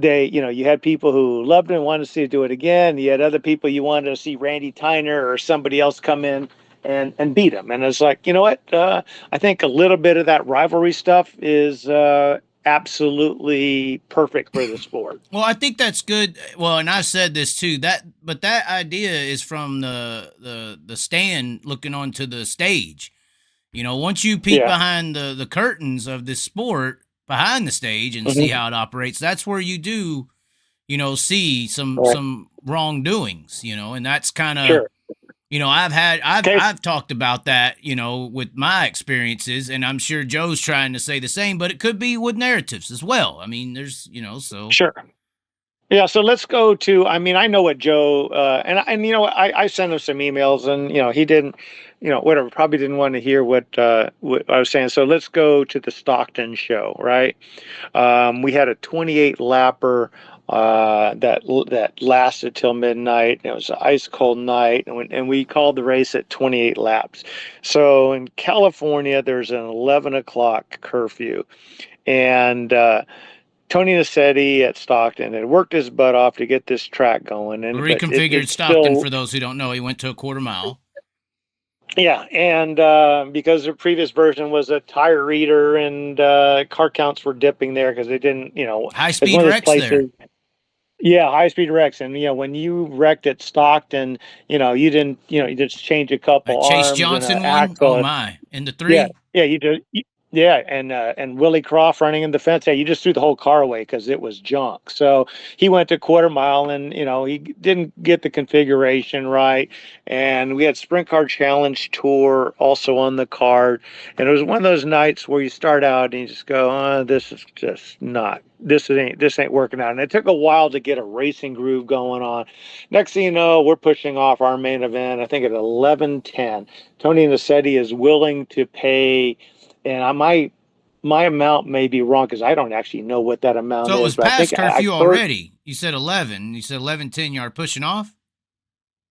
you had people who loved him, wanted to see it do it again. You had other people you wanted to see Randy Tyner or somebody else come in and beat him. And it's like, you know what? I think a little bit of that rivalry stuff is absolutely perfect for the sport. well, I think that's good. Well, and I said this too. But that idea is from the stand looking onto the stage. Once you peek Yeah. behind the curtains of this sport, behind the stage, and see how it operates, that's where you do, see Right. some wrongdoings, and that's kind of, Sure. I've talked about that, with my experiences, and I'm sure Joe's trying to say the same, but it could be with narratives as well. I mean, there's, so Sure. Yeah, so let's go to. I mean, I know what Joe and I sent him some emails, and he didn't, whatever, probably didn't want to hear what I was saying. So let's go to the Stockton show, right? We had a 28 lapper that lasted till midnight. It was an ice cold night, and we called the race at 28 laps. So in California, there's an 11 o'clock curfew, and Tony Nassetti at Stockton had worked his butt off to get this track going, but reconfigured it's Stockton. still. For those who don't know, he went to a quarter mile. Yeah, and because the previous version was a tire reader, and car counts were dipping there because they didn't, High it's speed one of those wrecks there. places. Yeah, high speed wrecks, and when you wrecked at Stockton, you didn't, you just change a couple Chase arms and an Johnson one. Oh axle. my! In the Yeah, three. yeah, you do. Yeah, and Willie Croft running in the fence. Yeah, you just threw the whole car away because it was junk. So he went to quarter mile, and he didn't get the configuration right. And we had Sprint Car Challenge Tour also on the card, and it was one of those nights where you start out and you just go, "Oh, this is just not. This ain't working out." And it took a while to get a racing groove going on. Next thing you know, we're pushing off our main event. I think at 11:10. Tony Nassetti is willing to pay, and my amount may be wrong because I don't actually know what that amount So it is, was but I think past I curfew heard. already. You said 11. You said 11:10. You are pushing off.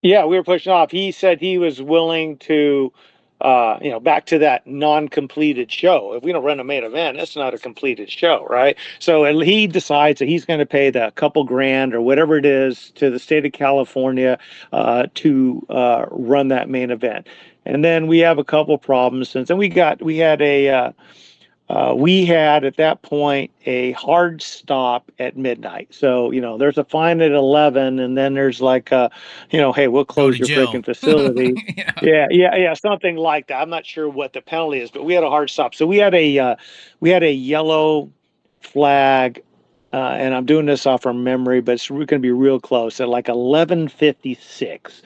Yeah, we were pushing off. He said he was willing to, back to that non-completed show. If we don't run a main event, it's not a completed show, right? So he decides that he's going to pay the couple grand or whatever it is to the state of California to run that main event. And then we have a couple problems since, and we had at that point a hard stop at midnight. So, there's a fine at 11, and then there's like hey, we'll Go to close your jail. freaking facility. Yeah. Yeah, something like that. I'm not sure what the penalty is, but we had a hard stop. So we had a yellow flag, and I'm doing this off from memory, but it's going to be real close at like 11:56.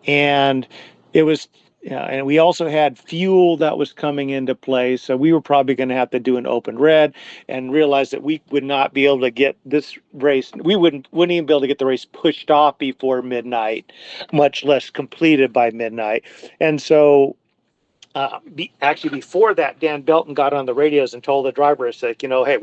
And it was, and we also had fuel that was coming into play. So we were probably going to have to do an open red and realize that we would not be able to get this race. We wouldn't even be able to get the race pushed off before midnight, much less completed by midnight. And so Actually, before that, Dan Belton got on the radios and told the drivers, said, hey,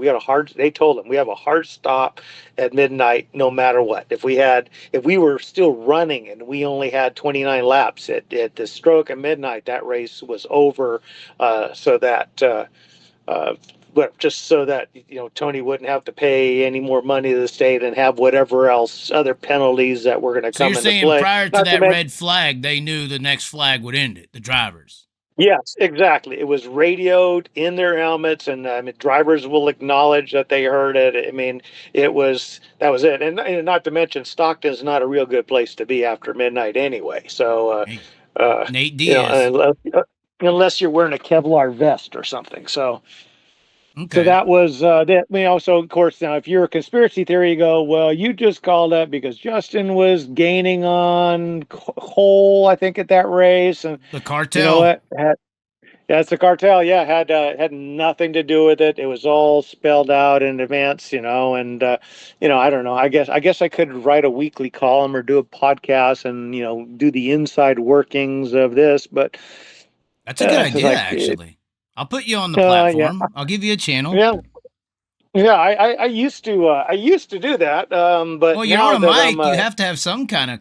they told him we have a hard stop at midnight, no matter what. If we were still running and we only had 29 laps at the stroke at midnight, that race was over, so that, but just so that, Tony wouldn't have to pay any more money to the state and have whatever else, other penalties that were going to So come you're into saying play. prior to Not to that mention, red flag, they knew the next flag would end it, the drivers. yes, exactly. It was radioed in their helmets, and drivers will acknowledge that they heard it. I mean, that was it. And not to mention, Stockton's not a real good place to be after midnight anyway. So, Hey, uh, Nate Diaz. unless you're wearing a Kevlar vest or something. So Okay. that was that. So of course, now if you're a conspiracy theory, you go, well, you just called that because Justin was gaining on Cole, I think, at that race, and The you know cartel. what? Yeah, it's the cartel. Yeah, had nothing to do with it. It was all spelled out in advance, and I don't know. I guess I could write a weekly column or do a podcast and do the inside workings of this, but That's a good it's idea, like, actually. I'll put you on the yeah, platform. I'll give you a channel. yeah, yeah. I used to do that, Well, but you're on now a that I'm mic. You have to have some kind of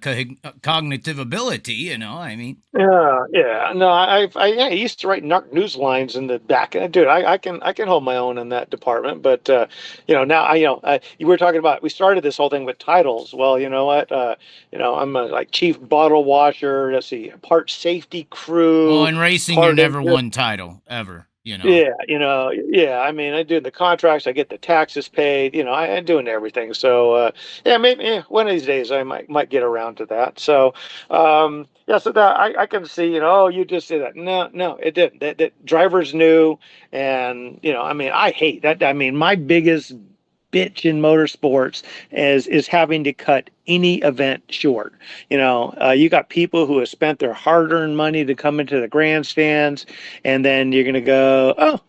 cognitive ability, I mean. yeah. No, I used to write NARC news lines in the back. Dude, I can hold my own in that department. But now you were talking about, we started this whole thing with titles. Well, you know what? I'm a, like, chief bottle washer. Let's see, part safety Well, crew, in racing, you're part never engine. one title, ever. Yeah, yeah. I mean, I do the contracts, I get the taxes paid. I'm doing everything. So, yeah, maybe, one of these days I might get around to that. So, yeah. So that I can see, oh, you just did that. No, no, it didn't. That drivers knew, and I mean, I hate that. I mean, my biggest bitch in motorsports is having to cut any event short. You got people who have spent their hard-earned money to come into the grandstands, and then you're going to go, oh,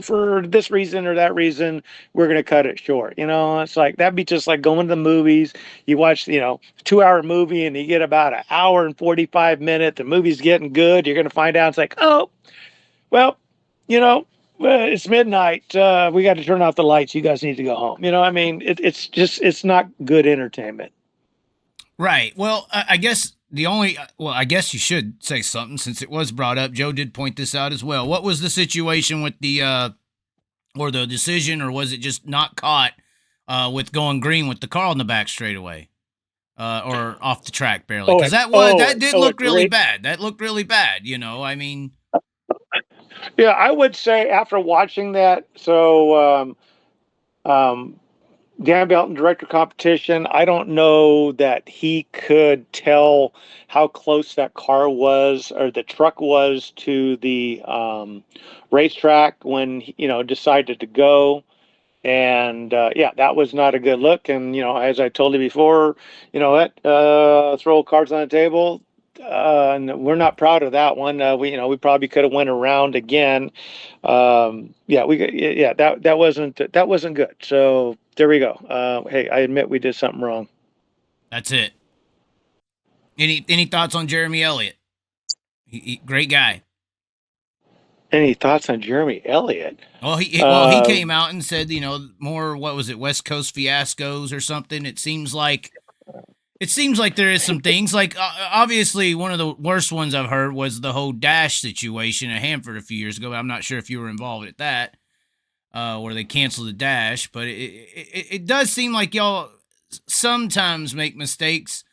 for this reason or that reason, we're going to cut it short. It's like, that'd be just like going to the movies. You watch, 2-hour movie and you get about an hour and 45 minutes. The movie's getting good. You're going to find out it's like, oh, well, you know, it's midnight. We got to turn off the lights. You guys need to go home. I mean, it's not good entertainment. Right. Well, I guess I guess you should say something since it was brought up. Joe did point this out as well. What was the situation with or the decision, or was it just not caught with going green with the car on the back straightaway? Or off the track barely? Because that did look really Great. bad. That looked really bad, I mean. Yeah, I would say after watching that, so um, Dan Belton, director of competition, I don't know that he could tell how close that car was or the truck was to the racetrack when decided to go. And yeah, that was not a good look. And as I told you before, what, throw cards on the table. And we're not proud of that one. We probably could have went around again. Yeah, that wasn't good. So there we go. Hey, I admit we did something wrong. That's it. Any thoughts on Jeremy Elliott? Great guy. Any thoughts on Jeremy Elliott? Well he came out and said, more, what was it, West Coast fiascos or something. It seems like there is some things, like obviously one of the worst ones I've heard was the whole dash situation at Hanford a few years ago. I'm not sure if you were involved at that, where they canceled the dash, but it does seem like y'all sometimes make mistakes,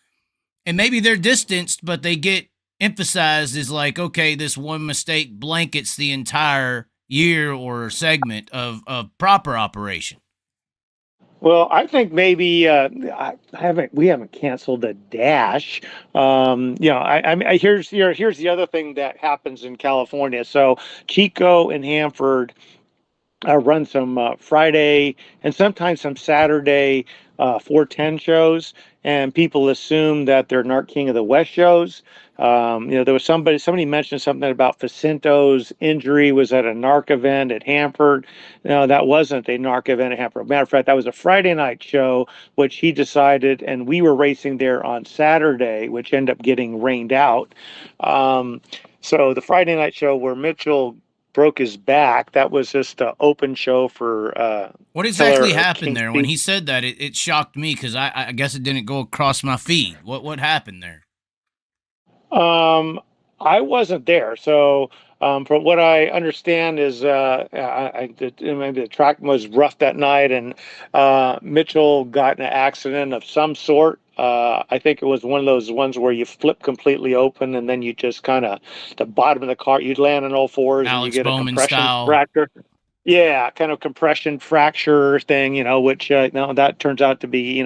and maybe they're distanced, but they get emphasized as like, okay, this one mistake blankets the entire year or segment of proper operation. Well, I think maybe we haven't canceled the dash. Here's the other thing that happens in California. So Chico and Hanford run some Friday and sometimes some Saturday 410 shows, and people assume that they're NARC King of the West shows. There was somebody mentioned something about Facinto's injury was at a NARC event at Hanford. No, that wasn't a NARC event at Hanford. Matter of fact, that was a Friday night show, which he decided, and we were racing there on Saturday, which ended up getting rained out. So the Friday night show where Mitchell broke his back, that was just an open show for What exactly Keller happened King there? When Speed. he said that, it shocked me because I guess it didn't go across my feed. What happened there? Um, I wasn't there, so from what I understand is maybe the track was rough that night, and Mitchell got in an accident of some sort. I think it was one of those ones where you flip completely open, and then you just kind of the bottom of the car, you'd land on all fours, and you Alex get a Bowman compression style. fracture. Yeah, kind of compression fracture thing, which that turns out to be,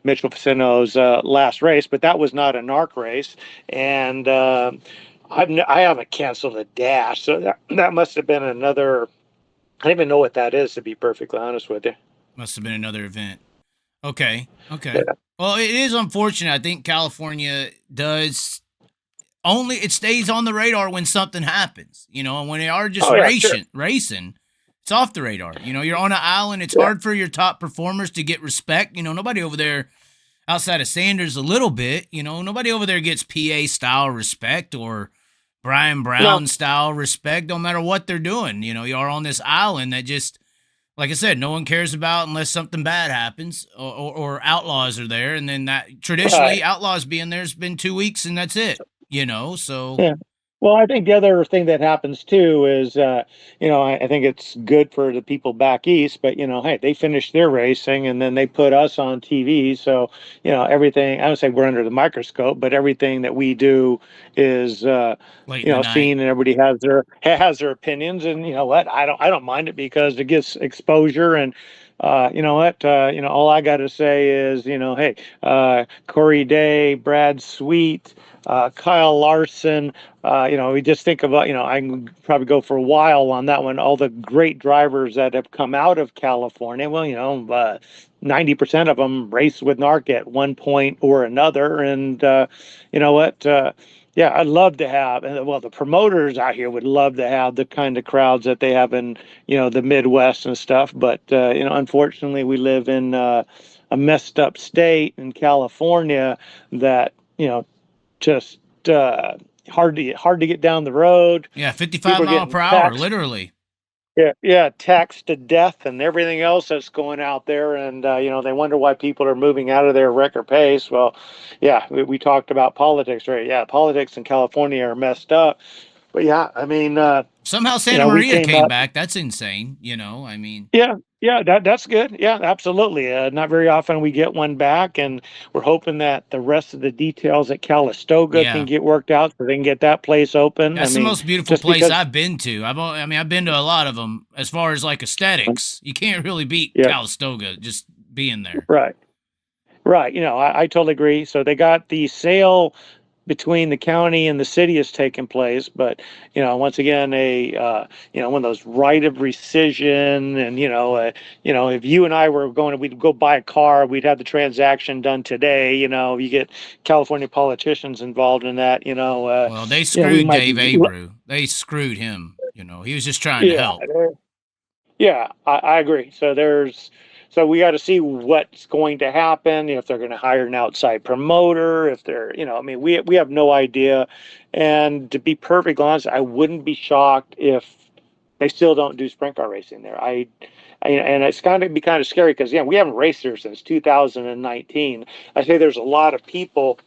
Mitchell Facino's last race, but that was not a NARC race, and I haven't canceled a dash, so that must have been another. I don't even know what that is, to be perfectly honest with you. Must have been another event. Okay. Okay. Yeah. Well, it is unfortunate. I think California does only it stays on the radar when something happens, and when they are just Oh yeah, sure. racing, it's off the radar. You're on an island. It's Yeah. hard for your top performers to get respect. Nobody over there outside of Sanders a little bit, nobody over there gets PA style respect or Brian No. Brown style respect, no matter what they're doing. You're on this island that just, like I said, no one cares about unless something bad happens or outlaws are there. And then that traditionally Right. outlaws being there's been 2 weeks and that's it, so Yeah. Well, I think the other thing that happens too is, I think it's good for the people back east, but hey, they finished their racing and then they put us on TV. So, everything, I don't say we're under the microscope, but everything that we do is, late in the night. seen, and everybody has their opinions. And you know what? I don't mind it because it gives exposure. And, you know what? All I got to say is, hey, Corey Day, Brad Sweet, Kyle Larson. We just think about, I can probably go for a while on that one. All the great drivers that have come out of California. Well, 90% of them race with NARC at one point or another. And you know what? Yeah, I'd love to have, well, the promoters out here would love to have the kind of crowds that they have in, the Midwest and stuff. But, unfortunately, we live in a messed up state in California that, just hard to get down the road. Yeah, 55 People are mile getting per hour, taxed. literally. Yeah, taxed to death and everything else that's going out there, and they wonder why people are moving out of their record pace. Well, yeah, we talked about politics, right? Yeah, politics in California are messed up, but yeah, I mean, Somehow Santa we Maria came came up. back. That's insane, I mean, Yeah, that's good. Yeah, absolutely. Not very often we get one back, and we're hoping that the rest of the details at Calistoga can yeah. get worked out so they can get that place open. I That's the mean, most beautiful just place because. I've been to. I've been to a lot of them. As far as like aesthetics, you can't really beat Yeah, Calistoga just being there. right. Right. I totally agree. So they got the sale between the county and the city has taken place, but once again, one of those right of rescission, and if you and I were we'd go buy a car, we'd have the transaction done today. You get California politicians involved in that. Well, they We screwed might Dave be. Abreu. They screwed him. He was just trying to Yeah. help. Yeah, I agree. So we got to see what's going to happen. If they're going to hire an outside promoter, if they're, I mean, we have no idea. And to be perfectly honest, I wouldn't be shocked if they still don't do sprint car racing there. And it's going to be kind of scary because we haven't raced there since 2019. I say there's a lot of people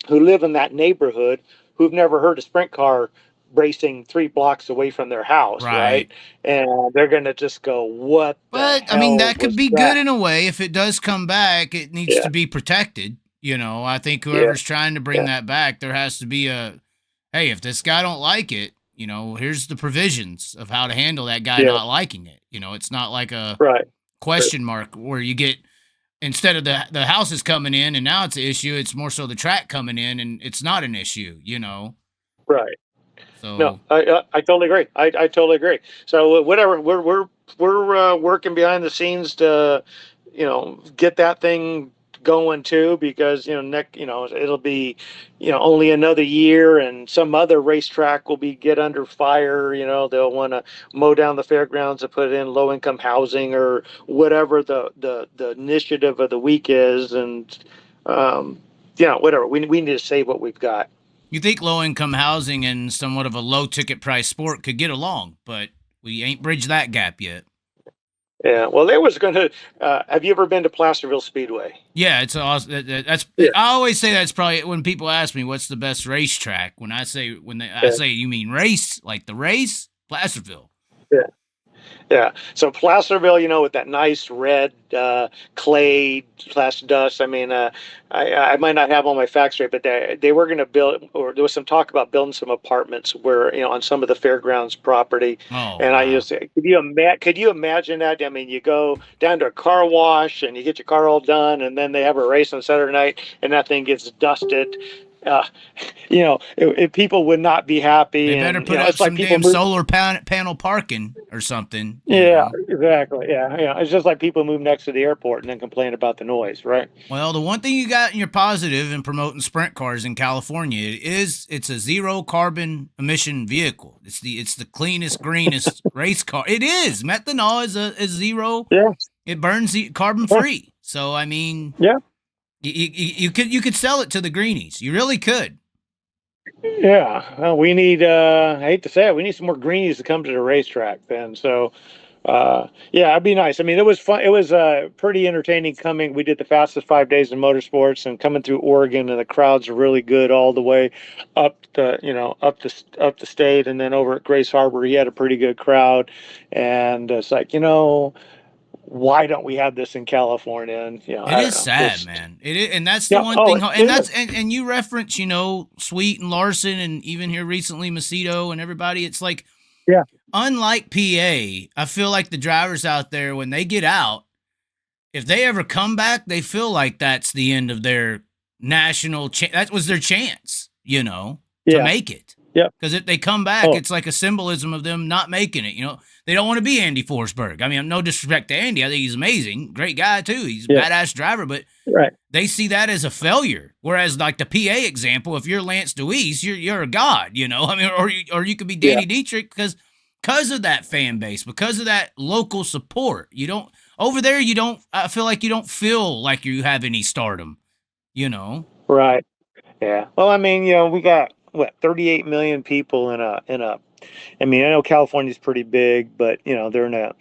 who live in that neighborhood who've never heard of sprint car racing 3 blocks away from their house, right? Right. And they're going to just go, what the But I mean, hell that could was be good that? in a way. If it does come back, it needs Yeah, to be protected. I think yeah, whoever's trying to bring yeah, that back, there has to be hey, if this guy don't like it, here's the provisions of how to handle that guy yeah, not liking it. It's not like a right, right, question mark where you get instead of the houses coming in and now it's an issue, it's more so the track coming in and it's not an issue. right. No, So I totally agree. I totally agree. So whatever, we're working behind the scenes to, get that thing going too, because it'll be, only another year, and some other racetrack will be get under fire. They'll want to mow down the fairgrounds and put in low income housing or whatever the initiative of the week is, and whatever. We need to save what we've got. You think low income housing and somewhat of a low ticket price sport could get along, but we ain't bridged that gap yet. Yeah. Well, they was going to. Have you ever been to Placerville Speedway? Yeah, it's awesome. That's Yeah. I always say that's probably when people ask me what's the best racetrack. I Yeah. say you mean race like the race Placerville. Yeah. Yeah. So Placerville, with that nice red clay slash dust. I mean, I might not have all my facts straight, but they were going to build, or there was some talk about building some apartments where on some of the fairgrounds property. Oh And I wow. just could you imagine that? I mean, you go down to a car wash and you get your car all done, and then they have a race on Saturday night, and that thing gets dusted. Uh, if people would not be They happy, better and put up it's like some people damn move. solar panel parking or something, Yeah, exactly. Yeah, yeah. It's just like people move next to the airport and then complain about the noise, right? Well, the one thing you got in your positive in promoting sprint cars in California is it's a zero carbon emission vehicle. It's the cleanest, greenest race car. It is. Methanol is zero. Yeah, It burns carbon yeah, free. So I mean, yeah, you could sell it to the greenies. You really could. yeah. Well, we need. I hate to say it, we need some more greenies to come to the racetrack. Then, so yeah, it'd be nice. I mean, it was fun. It was pretty entertaining coming. We did the fastest 5 days in motorsports and coming through Oregon, and the crowds are really good all the way up the state, and then over at Grace Harbor, he had a pretty good crowd, and it's like why don't we have this in California? And It I is don't know, sad, just man. And that's the yeah. one Oh, thing. it And is. and you reference, Sweet and Larson, and even here recently Macedo and everybody. It's like, Yeah, unlike PA, I feel like the drivers out there when they get out, if they ever come back, they feel like that's the end of their national. That was their chance, to yeah, make it. yeah. Because if they come back, Oh, it's like a symbolism of them not making it. They don't want to be Andy Forsberg. I mean, no disrespect to Andy. I think he's amazing. Great guy, too. He's a yeah. badass driver, but Right. they see that as a failure. Whereas, like the PA example, if you're Lance Deweese, you're a god, I mean, or you could be Yeah. Danny Dietrich because of that fan base, because of that local support. You don't over there. You don't. I feel like you don't feel like you have any stardom. You know. Right. Yeah. Well, I mean, we got what 38 million people in a. I mean, I know California's pretty big, but they're in a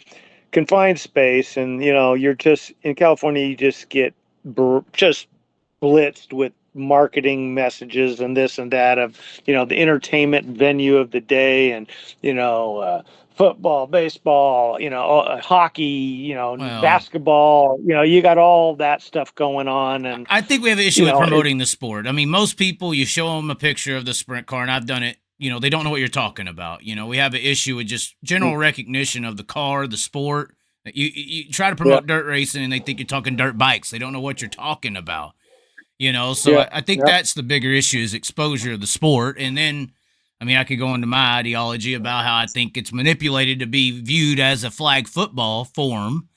confined space, and you're just in California. You just get just blitzed with marketing messages and this and that of the entertainment venue of the day, and football, baseball, hockey, Well, basketball. You got all that stuff going on, and I think we have an issue you with know it, promoting the sport. I mean, most people, you show them a picture of the sprint car, and I've done it. They don't know what you're talking about. We have an issue with just general recognition of the car, the sport. You try to yeah, promote dirt racing, and they think you're talking dirt bikes. They don't know what you're talking about. So yeah, I think yeah, that's the bigger issue is exposure of the sport. And then, I mean, I could go into my ideology about how I think it's manipulated to be viewed as a flag football form.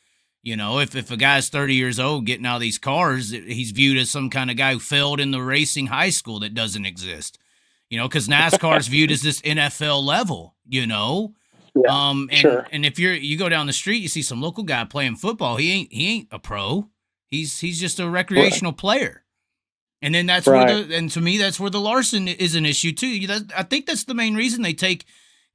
If a guy's 30 years old getting out of these cars, he's viewed as some kind of guy who failed in the racing high school that doesn't exist. Because NASCAR is viewed as this NFL level. yeah, And sure, if you go down the street, you see some local guy playing football. He ain't a pro. He's just a right, recreational player. And then right, and to me, that's where the Larson is an issue too. I think that's the main reason they take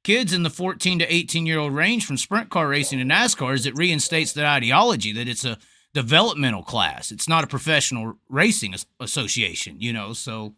kids in the 14 to 18-year-old range from sprint car racing to NASCAR is it reinstates that ideology that it's a developmental class. It's not a professional racing association, so,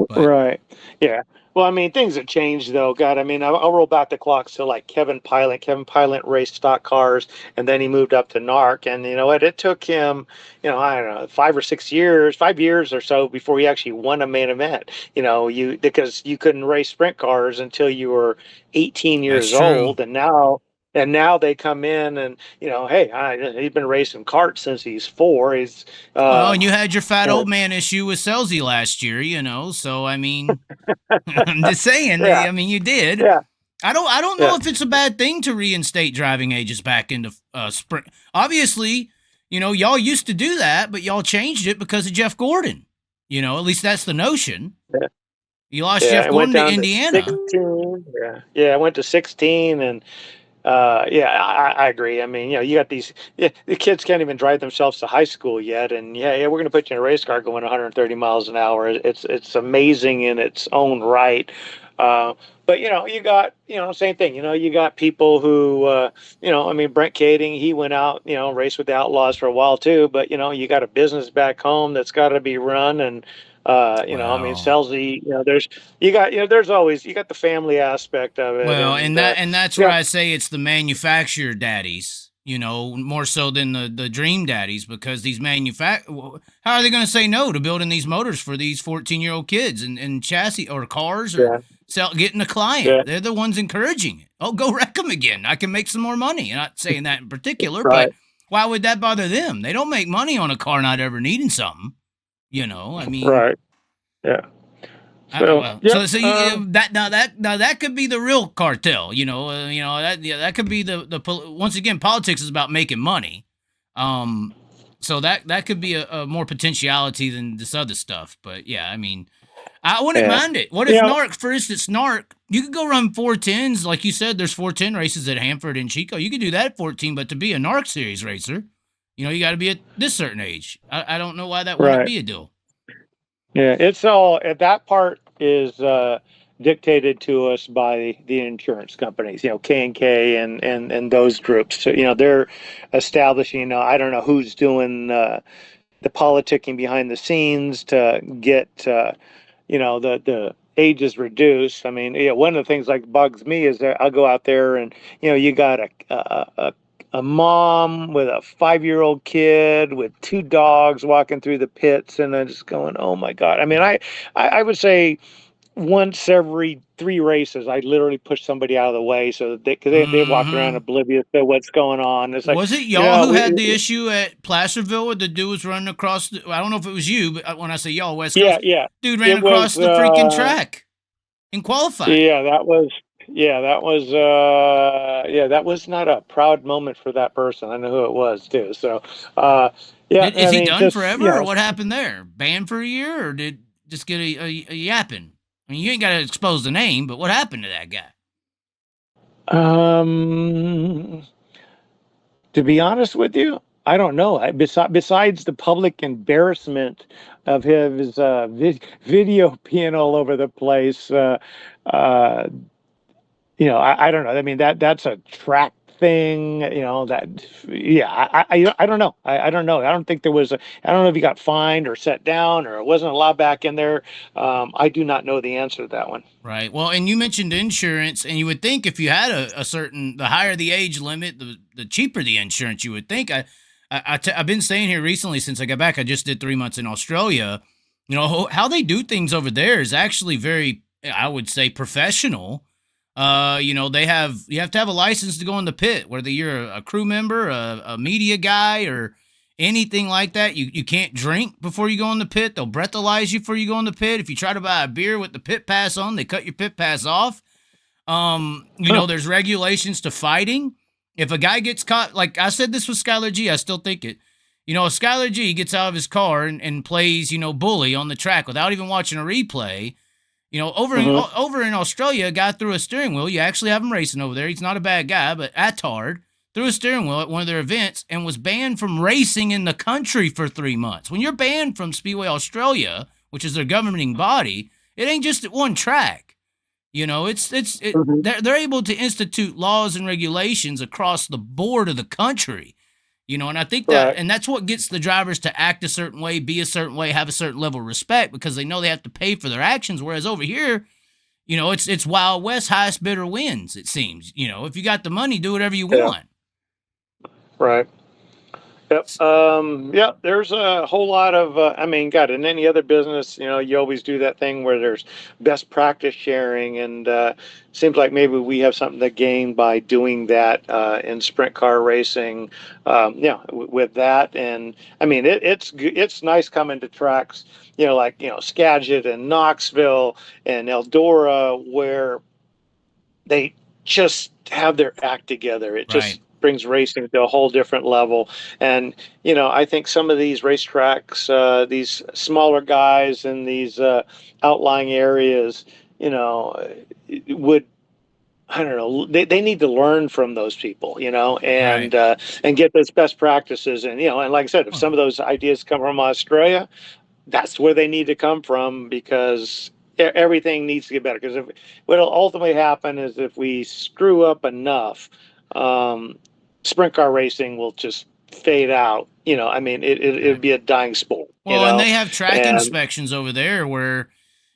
but right, yeah. Well, I mean, things have changed though. God, I mean, I'll roll back the clock to like Kevin Pilot. Kevin Pilot raced stock cars, and then he moved up to NARC. And you know what? It took him, I don't know, 5 or 6 years, 5 years or so before he actually won a main event. Because you couldn't race sprint cars until you were 18 that's years true. old, and now they come in and hey, he's been racing karts since he's 4. He's Well, and you had your fat you know, old man issue with Selzy last year, so I mean, I'm just saying, yeah, I mean, you did. yeah, I don't know yeah. if it's a bad thing to reinstate driving ages back into sprint. Obviously, y'all used to do that, but y'all changed it because of Jeff Gordon. At least that's the notion. You lost Yeah, Jeff it went Gordon to down to Indiana. 16. Yeah, yeah, I went to 16, and Yeah, I agree. I mean, you got these, yeah, the kids can't even drive themselves to high school yet, and yeah, we're going to put you in a race car going 130 miles an hour. It's amazing in its own right. Uh, but you got, same thing. You got people who, I mean, Brent Kading, he went out, raced with the Outlaws for a while too. But you got a business back home that's got to be run, and I mean, Well, Selzy, there's always you got the family aspect of it, well, and and that's where yeah. I say it's the manufacturer daddies, more so than the dream daddies, because these how are they going to say no to building these motors for these 14-year-old kids and chassis or cars or Yeah. getting a client? Yeah. They're the ones encouraging it. Oh, go wreck them again. I can make some more money. I'm not saying that in particular, but Right. why would that bother them? They don't make money on a car not ever needing something. I mean, Right. Yeah. So, well, yep. that could be the real cartel. That could be once again, politics is about making money. Um, so that could be a more potentiality than this other stuff. But yeah, I mean, I wouldn't Yeah. mind it. What if Yeah. NARC, for instance, NARC, you could go run 410s, like you said. There's 410 races at Hanford and Chico. You could do that at 14, but to be a NARC series racer, you got to be at this certain age. I don't know why that wouldn't Right. be a deal. Yeah. It's all that part is dictated to us by the insurance companies, K&K and those groups. So, they're establishing, I don't know who's doing the politicking behind the scenes to get, the ages reduced. I mean, one of the things like bugs me is that I'll go out there and you got a mom with a 5-year-old kid with two dogs walking through the pits, and I'm just going, oh my god. I mean, I would say once every 3 races, I literally push somebody out of the way so that because they walk around Mm-hmm. oblivious to what's going on. It's like, Was it y'all who had we, the issue at Placerville where the dude was running across I don't know if it was you, but when I say y'all, West yeah, Coast, yeah. dude ran It was across the freaking track in qualifying. Yeah, that was not a proud moment for that person. I know who it was too. So, yeah, Is I he mean, done just, forever or what happened there? Banned for a year or did just get a yapping? I mean, you ain't got to expose the name, but what happened to that guy? um, to be honest with you, I don't know. Besides the public embarrassment of his video being all over the place, uh, I don't know. I mean, that's a track thing, yeah, I don't know. I don't know. I don't think there was I don't know if he got fined or set down or it wasn't allowed back in there. I do not know the answer to that one. Right. Well, and you mentioned insurance, and you would think if you had a certain, the higher the age limit, the cheaper the insurance. You would think. I've been staying here recently since I got back. I just did 3 months in Australia. How they do things over there is actually very, I would say, professional. You have to have a license to go in the pit, whether you're a crew member, a media guy, or anything like that. You can't drink before you go in the pit. They'll breathalyze you before you go in the pit. If you try to buy a beer with the pit pass on, they cut your pit pass off. Huh. There's regulations to fighting. If a guy gets caught, like I said, this was Skylar G. I still think it. If Skylar G gets out of his car and plays, bully on the track without even watching a replay, Hmm. over in Australia, a guy threw a steering wheel. You actually have him racing over there. He's not a bad guy, but Attard threw a steering wheel at one of their events and was banned from racing in the country for 3 months. When you're banned from Speedway Australia, which is their governing body, it ain't just at one track. Hmm. They're able to institute laws and regulations across the board of the country. And I think that, Right. and that's what gets the drivers to act a certain way, be a certain way, have a certain level of respect because they know they have to pay for their actions. Whereas over here, it's Wild West, highest bidder wins. It seems. If you got the money, do whatever you Yeah. want. Right. Yep. Yeah, there's a whole lot of, I mean, God, in any other business, you always do that thing where there's best practice sharing, and seems like maybe we have something to gain by doing that in sprint car racing. With that, and I mean, it's nice coming to tracks, like Skagit and Knoxville and Eldora, where they just have their act together. It Right. just brings racing to a whole different level. And I think some of these racetracks, these smaller guys in these outlying areas, would I don't know. They need to learn from those people, Right. and get those best practices. And and like I said, if some of Well, those ideas come from Australia, that's where they need to come from, because everything needs to get better. Because if what'll ultimately happen is, if we screw up enough, um, sprint car racing will just fade out. I mean, it'd right. be a dying sport. Well, and they have track And inspections over there where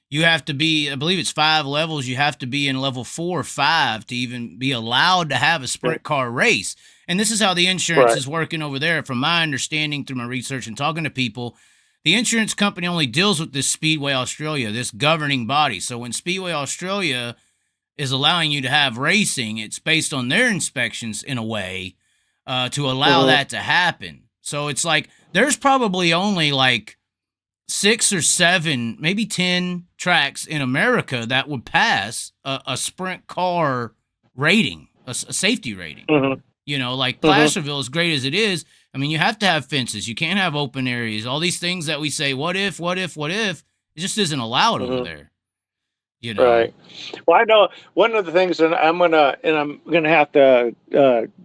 you have to be, I believe it's 5 levels. You have to be in level 4 or 5 to even be allowed to have a sprint car race. And this is how the insurance right. is working over there. From my understanding through my research and talking to people, the insurance company only deals with this Speedway Australia, this governing body. So when Speedway Australia is allowing you to have racing, it's based on their inspections in a way to allow Mhm. that to happen. So it's like there's probably only like 6 or 7, maybe 10 tracks in America that would pass a sprint car rating, a safety rating. Mhm. Like Mhm. Placerville, as great as it is, I mean, you have to have fences. You can't have open areas. All these things that we say, what if, what if, what if, it just isn't allowed over Mhm. there, you know? Right. Well, I know one of the things, and I'm gonna have to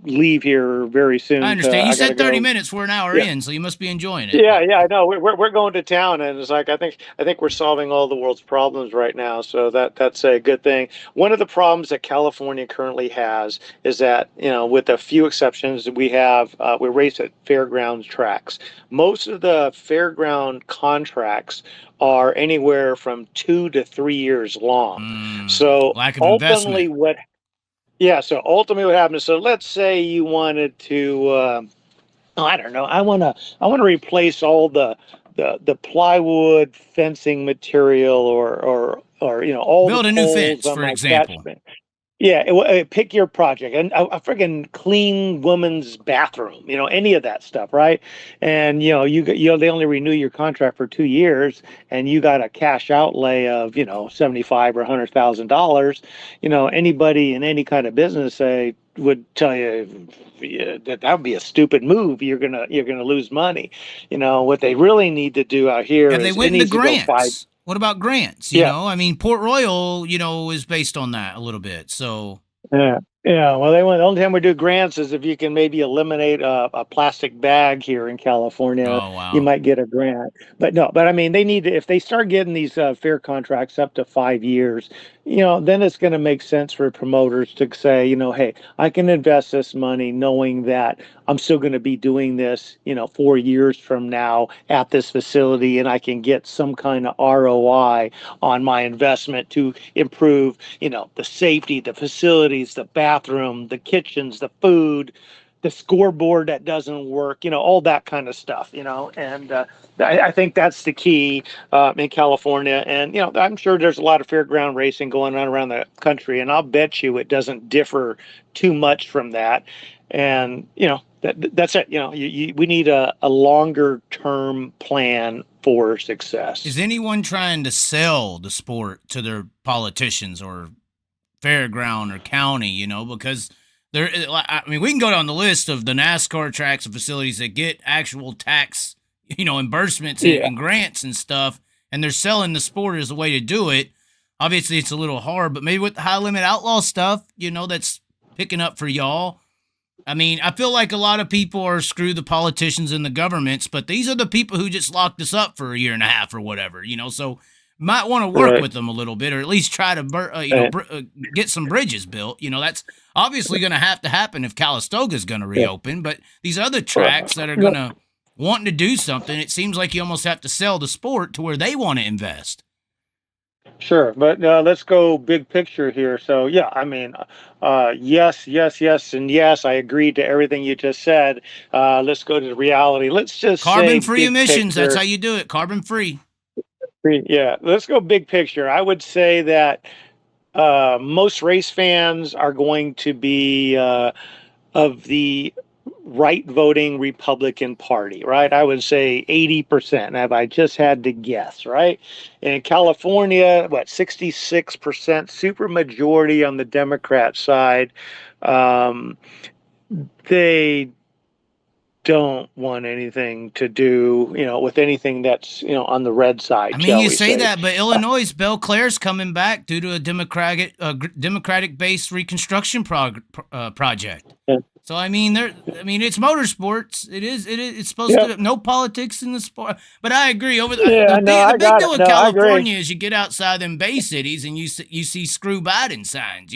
leave here very I soon. understand. You I gotta said 30 go. minutes. We're an hour Yeah. in, so you must be enjoying it. Yeah, yeah, I know. We're going to town, and it's like I think we're solving all the world's problems right now. So that's a good thing. One of the problems that California currently has is that, with a few exceptions, we race at fairgrounds tracks. Most of the fairground contracts are anywhere from 2 to 3 years long. So Lack of ultimately, investment. what happens? So let's say you wanted to. Oh, I don't know. I want to replace all the plywood fencing material, or all the Build a new poles fence, on for my example. catchment. Yeah, pick your project, and a friggin' clean woman's bathroom, any of that stuff, right? And they only renew your contract for 2 years, and you got a cash outlay of 75 or $100,000. Anybody in any kind of business say would tell you, yeah, that would be a stupid move. You're gonna lose money. What they really need to do out here Have they is, it went into needs to go five. grants? What about grants? Yeah. I mean, Port Royal, is based on that a little bit. So, Yeah. Yeah. Well, the only time we do grants is if you can maybe eliminate a plastic bag here in California, oh, you wow. might get a grant. But no, but I mean, they need to, if they start getting these fair contracts up to 5 years, then it's going to make sense for promoters to say, hey, I can invest this money knowing that I'm still going to be doing this, 4 years from now at this facility, and I can get some kind of ROI on my investment to improve, the safety, the facilities, the bathroom, the kitchens, the food, the scoreboard that doesn't work, all that kind of stuff, and I think that's the key in California. And, I'm sure there's a lot of fairground racing going on around the country, and I'll bet you it doesn't differ too much from that. And, that's it. We need a longer term plan for Is success. anyone trying to sell the sport to their politicians or fairground or county, because there, I mean, we can go down the list of the NASCAR tracks and facilities that get actual tax, reimbursements Yeah. and grants and stuff, and they're selling the sport as a way to do it. Obviously, it's a little hard, but maybe with the high limit outlaw stuff, that's picking up for y'all. I mean, I feel like a lot of people are screw the politicians and the governments, but these are the people who just locked us up for a year and a half or whatever, so might want to work Right. with them a little bit, or at least try to, Right. get some bridges built. That's obviously going to have to happen if Calistoga is going to Yeah. reopen. But these other Well, tracks that are going to wanting to do something, it seems like you almost have to sell the sport to where they want to invest. sure, but let's go big picture here. So, yeah, I mean, yes, yes, yes, and yes, I agree to everything you just said. Let's go to the reality. Let's just say Carbon free big emissions. That's picture. how you do it. Carbon free. Yeah, let's go big picture. I would say that most race fans are going to be of the right voting Republican Party, right? I would say 80%. If I just had to guess, right? In California, what, 66%, super majority on the Democrat side. Um, they don't want anything to do, with anything that's, on the red side. I mean, shall you we say that, but Illinois' Belle Claire's coming back due to a Democratic-based reconstruction project. Yeah. So I mean, it's motorsports. It's supposed Yep. to no politics in the sport. But I agree. Yeah, no, The I big got deal it. with No, I agree. California is you get outside them bay cities and you see screw Biden signs.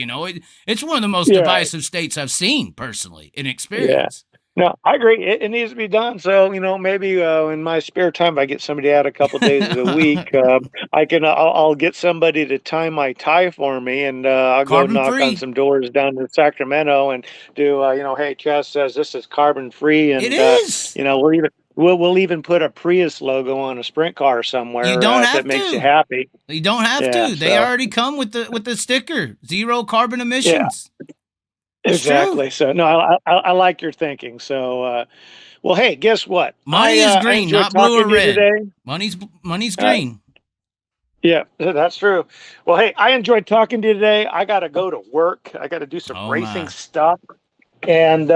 It's one of the most Yeah. divisive states I've seen personally in Yeah. experience. No, I agree. It needs to be done. So, maybe in my spare time, if I get somebody out a couple days a week, I'll get somebody to tie my tie for me, and I'll go Carbon knock on free. some doors down in Sacramento and do, hey, Chess says this is carbon free, and It is. we'll even put a Prius logo on a sprint car somewhere You don't if have it makes you to. happy. You don't have Yeah, to. They so already come with the sticker, 0 carbon yeah, emissions. It's true. exactly. So no, I like your thinking. So well, hey, guess what? Money is I green, enjoyed not blue or talking to you red. today. Money's Uh, green. Yeah, that's true. Well, hey, I enjoyed talking to you today. I got to go to work. I got to do some Oh racing my. stuff. And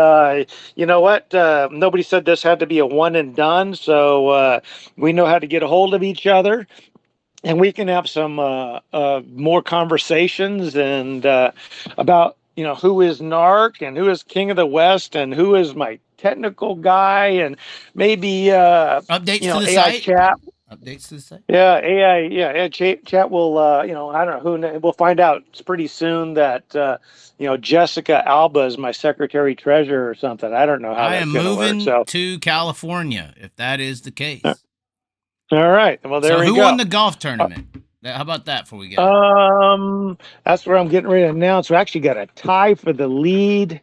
you know what? Nobody said this had to be a one and done. So we know how to get a hold of each other. And we can have some more conversations and about, who is NARC and who is King of the West and who is my technical guy and maybe, Updates to the AI site. chat. Updates to the site. Yeah, AI. Yeah, chat will. I don't know who. We'll find out pretty soon that Jessica Alba is my secretary treasurer or something. I don't know how I that's am going to work. moving So, to California if that is the case. all right. Well, there So we who won go. the golf tournament? How about that before we go? That's where I'm getting ready to announce. We actually got a tie for the lead.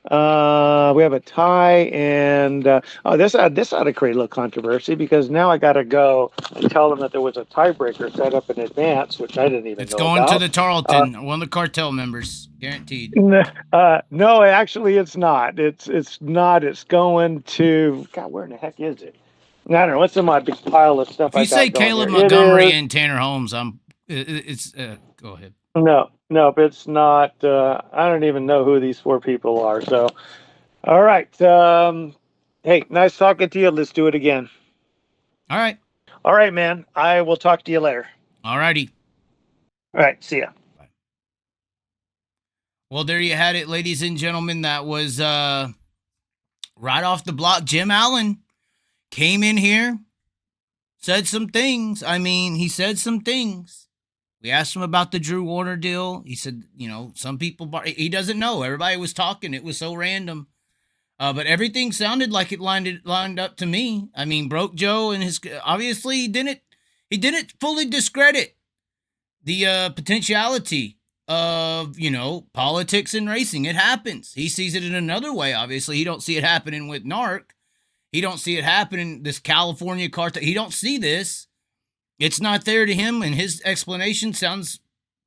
We have a tie, and this ought to create a little controversy because now I got to go and tell them that there was a tiebreaker set up in advance, which I didn't even It's know going to about. the Tarleton, one of the cartel members, guaranteed. No, actually, it's not. It's not. It's going to. God, where in the heck is it? I don't know. What's in my big pile of stuff If you I say got going Caleb here? It Montgomery is. and Tanner Holmes, it's go ahead. No, it's not. I don't even know who these four people are. So, all right. Hey, nice talking to you. Let's do it again. All right. All right, man. I will talk to you later. All righty. All right. See ya. Bye. Well, there you had it, ladies and gentlemen. That was right off the block. Jim Allen came in here, said some things. I mean, he said some things. We asked him about the Drew Warner deal. He said, some people, he doesn't know. Everybody was talking. It was so random. But everything sounded like it lined up to me. I mean, Broke Joe and his, obviously he didn't fully discredit the potentiality of, politics and racing. It happens. He sees it in another way. Obviously, he don't see it happening with NARC. He don't see it happening. This California cartel. He don't see this. It's not there to him, and his explanation sounds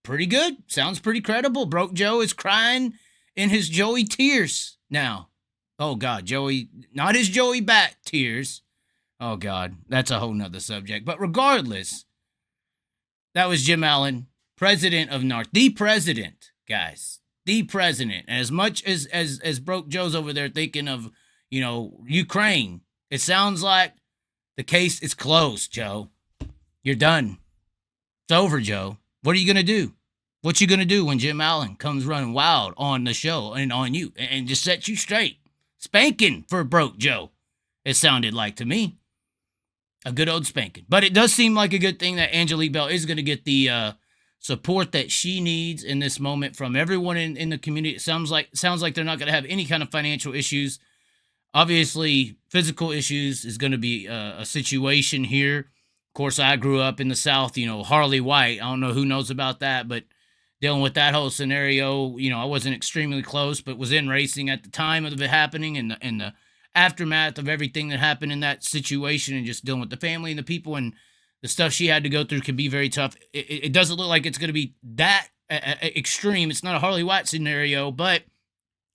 pretty good. Sounds pretty credible. Broke Joe is crying in his Joey tears now. Oh, God, Joey, not his Joey Bat tears. Oh, God, that's a whole nother subject. But regardless, that was Jim Allen, president of NARC. The president, guys. The president. And as much as Broke Joe's over there thinking of, Ukraine, it sounds like the case is closed, Joe. You're done. It's over, Joe. What are you going to do? What you going to do when Jim Allen comes running wild on the show and on you and just sets you straight? Spanking for Broke Joe, it sounded like to me. A good old spanking. But it does seem like a good thing that Angelique Bell is going to get the support that she needs in this moment from everyone in the community. It sounds like they're not going to have any kind of financial issues. Obviously, physical issues is going to be a situation here. Of course, I grew up in the South, Harley White. I don't know who knows about that, but dealing with that whole scenario, I wasn't extremely close, but was in racing at the time of it happening and the aftermath of everything that happened in that situation and just dealing with the family and the people and the stuff she had to go through can be very tough. It doesn't look like it's going to be that extreme. It's not a Harley White scenario, but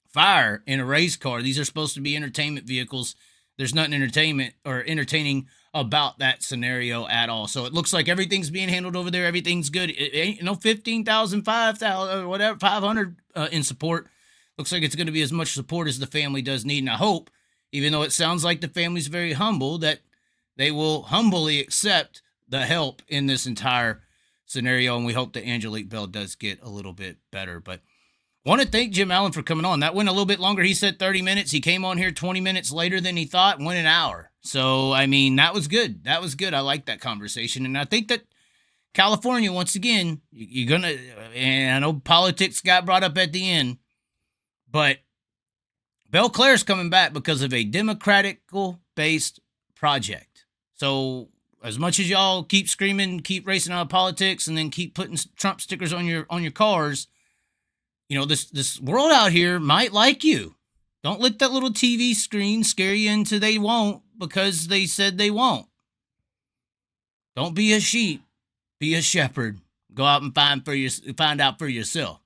fire in a race car. These are supposed to be entertainment vehicles. There's nothing entertainment or entertaining about that scenario at all. So it looks like everything's being handled over there. Everything's good. It ain't 15,000, 5,000, or whatever, 500 in support. Looks like it's going to be as much support as the family does need. And I hope even though it sounds like the family's very humble, that they will humbly accept the help in this entire scenario. And we hope that Angelique Bell does get a little bit better. But want to thank Jim Allen for coming on. That went a little bit longer. He said 30 minutes. He came on here 20 minutes later than he thought, went an hour. So, I mean, that was good. That was good. I like that conversation. And I think that California, once again, you're going to, and I know politics got brought up at the end, but Belle Claire's coming back because of a Democratical-based project. So as much as y'all keep screaming, keep racing out of politics, and then keep putting Trump stickers on your cars, you know, this world out here might like you. Don't let that little TV screen scare you into they won't because they said they won't. Don't be a sheep. Be a shepherd. Go out and find out for yourself.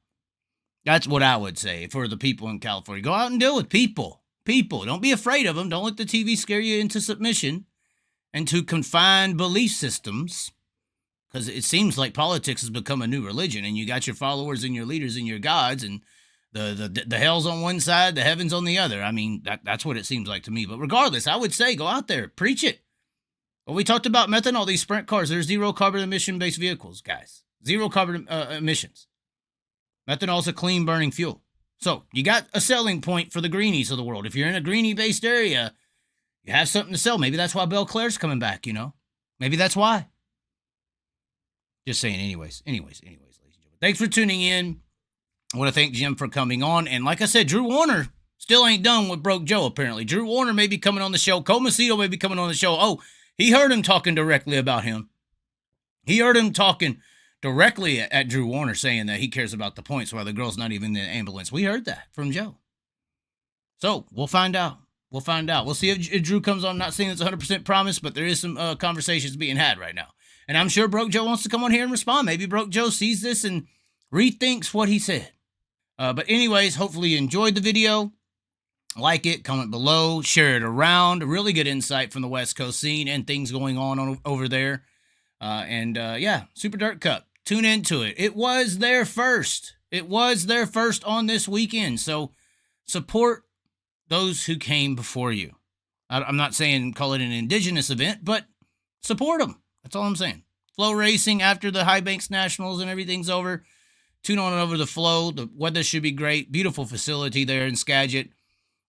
That's what I would say for the people in California. Go out and deal with people. People. Don't be afraid of them. Don't let the TV scare you into submission and to confined belief systems, because it seems like politics has become a new religion, and you got your followers and your leaders and your gods, and the hell's on one side, the heaven's on the other. I mean, that's what it seems like to me. But regardless, I would say go out there, preach it. Well, we talked about methanol, these sprint cars. They're zero carbon emission-based vehicles, guys. Zero carbon emissions. Methanol is a clean burning fuel. So you got a selling point for the greenies of the world. If you're in a greenie-based area, you have something to sell. Maybe that's why Belle Claire's coming back, you know? Maybe that's why. Just saying, anyways, ladies and gentlemen. Thanks for tuning in. I want to thank Jim for coming on. And like I said, Drew Warner still ain't done with Broke Joe, apparently. Drew Warner may be coming on the show. Cole Macedo may be coming on the show. Oh, he heard him talking directly about him. He heard him talking directly at Drew Warner saying that he cares about the points while the girl's not even in the ambulance. We heard that from Joe. So we'll find out. We'll find out. We'll see if Drew comes on. I'm not saying it's 100% promise, but there is some conversations being had right now. And I'm sure Broke Joe wants to come on here and respond. Maybe Broke Joe sees this and rethinks what he said. But anyways, hopefully you enjoyed the video. Like it, comment below, share it around. A really good insight from the West Coast scene and things going on over there. Yeah, Super Dirt Cup. Tune into it. It was their first. It was their first on this weekend. So support those who came before you. I'm not saying call it an indigenous event, but support them. That's all I'm saying. Flow racing after the High Banks Nationals and everything's over. Tune on over the Flow. The weather should be great. Beautiful facility there in Skagit.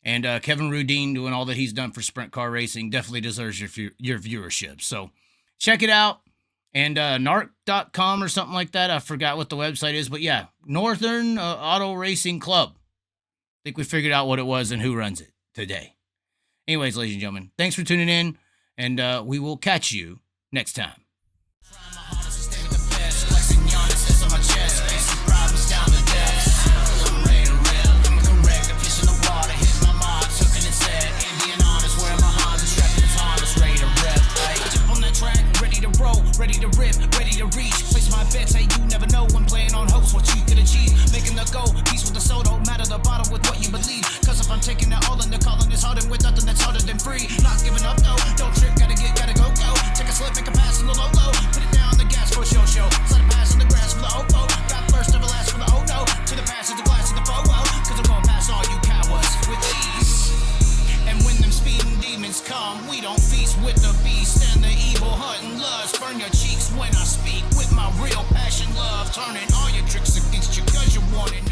And Kevin Rudine doing all that he's done for sprint car racing definitely deserves your viewership. So check it out. And NARC.com or something like that. I forgot what the website is. But yeah, Northern Auto Racing Club. I think we figured out what it was and who runs it today. Anyways, ladies and gentlemen, thanks for tuning in. And we will catch you next time. Ready to rip, ready to reach. Place my bets, hey, you never know when playing on hopes what you could achieve. Making the goal, peace with the soul, don't matter the bottom with what you believe. Cause if I'm taking it all in the calling, it's harder with nothing that's harder than free. Not giving up, no, don't trip, gotta go. Take a slip, make a pass in the low. Put it down on the gas for a show. Slide a pass in the grass for the OPO. Got first, never last for the oh no. To the pass, to the glass, to the FOO. Cause I'm gonna pass all you cowards with ease. And when them speeding demons come, we don't feast with the beast and the evil hunting lust. Burn your cheeks when I speak with my real passion, love. Turning all your tricks against you cause you want it.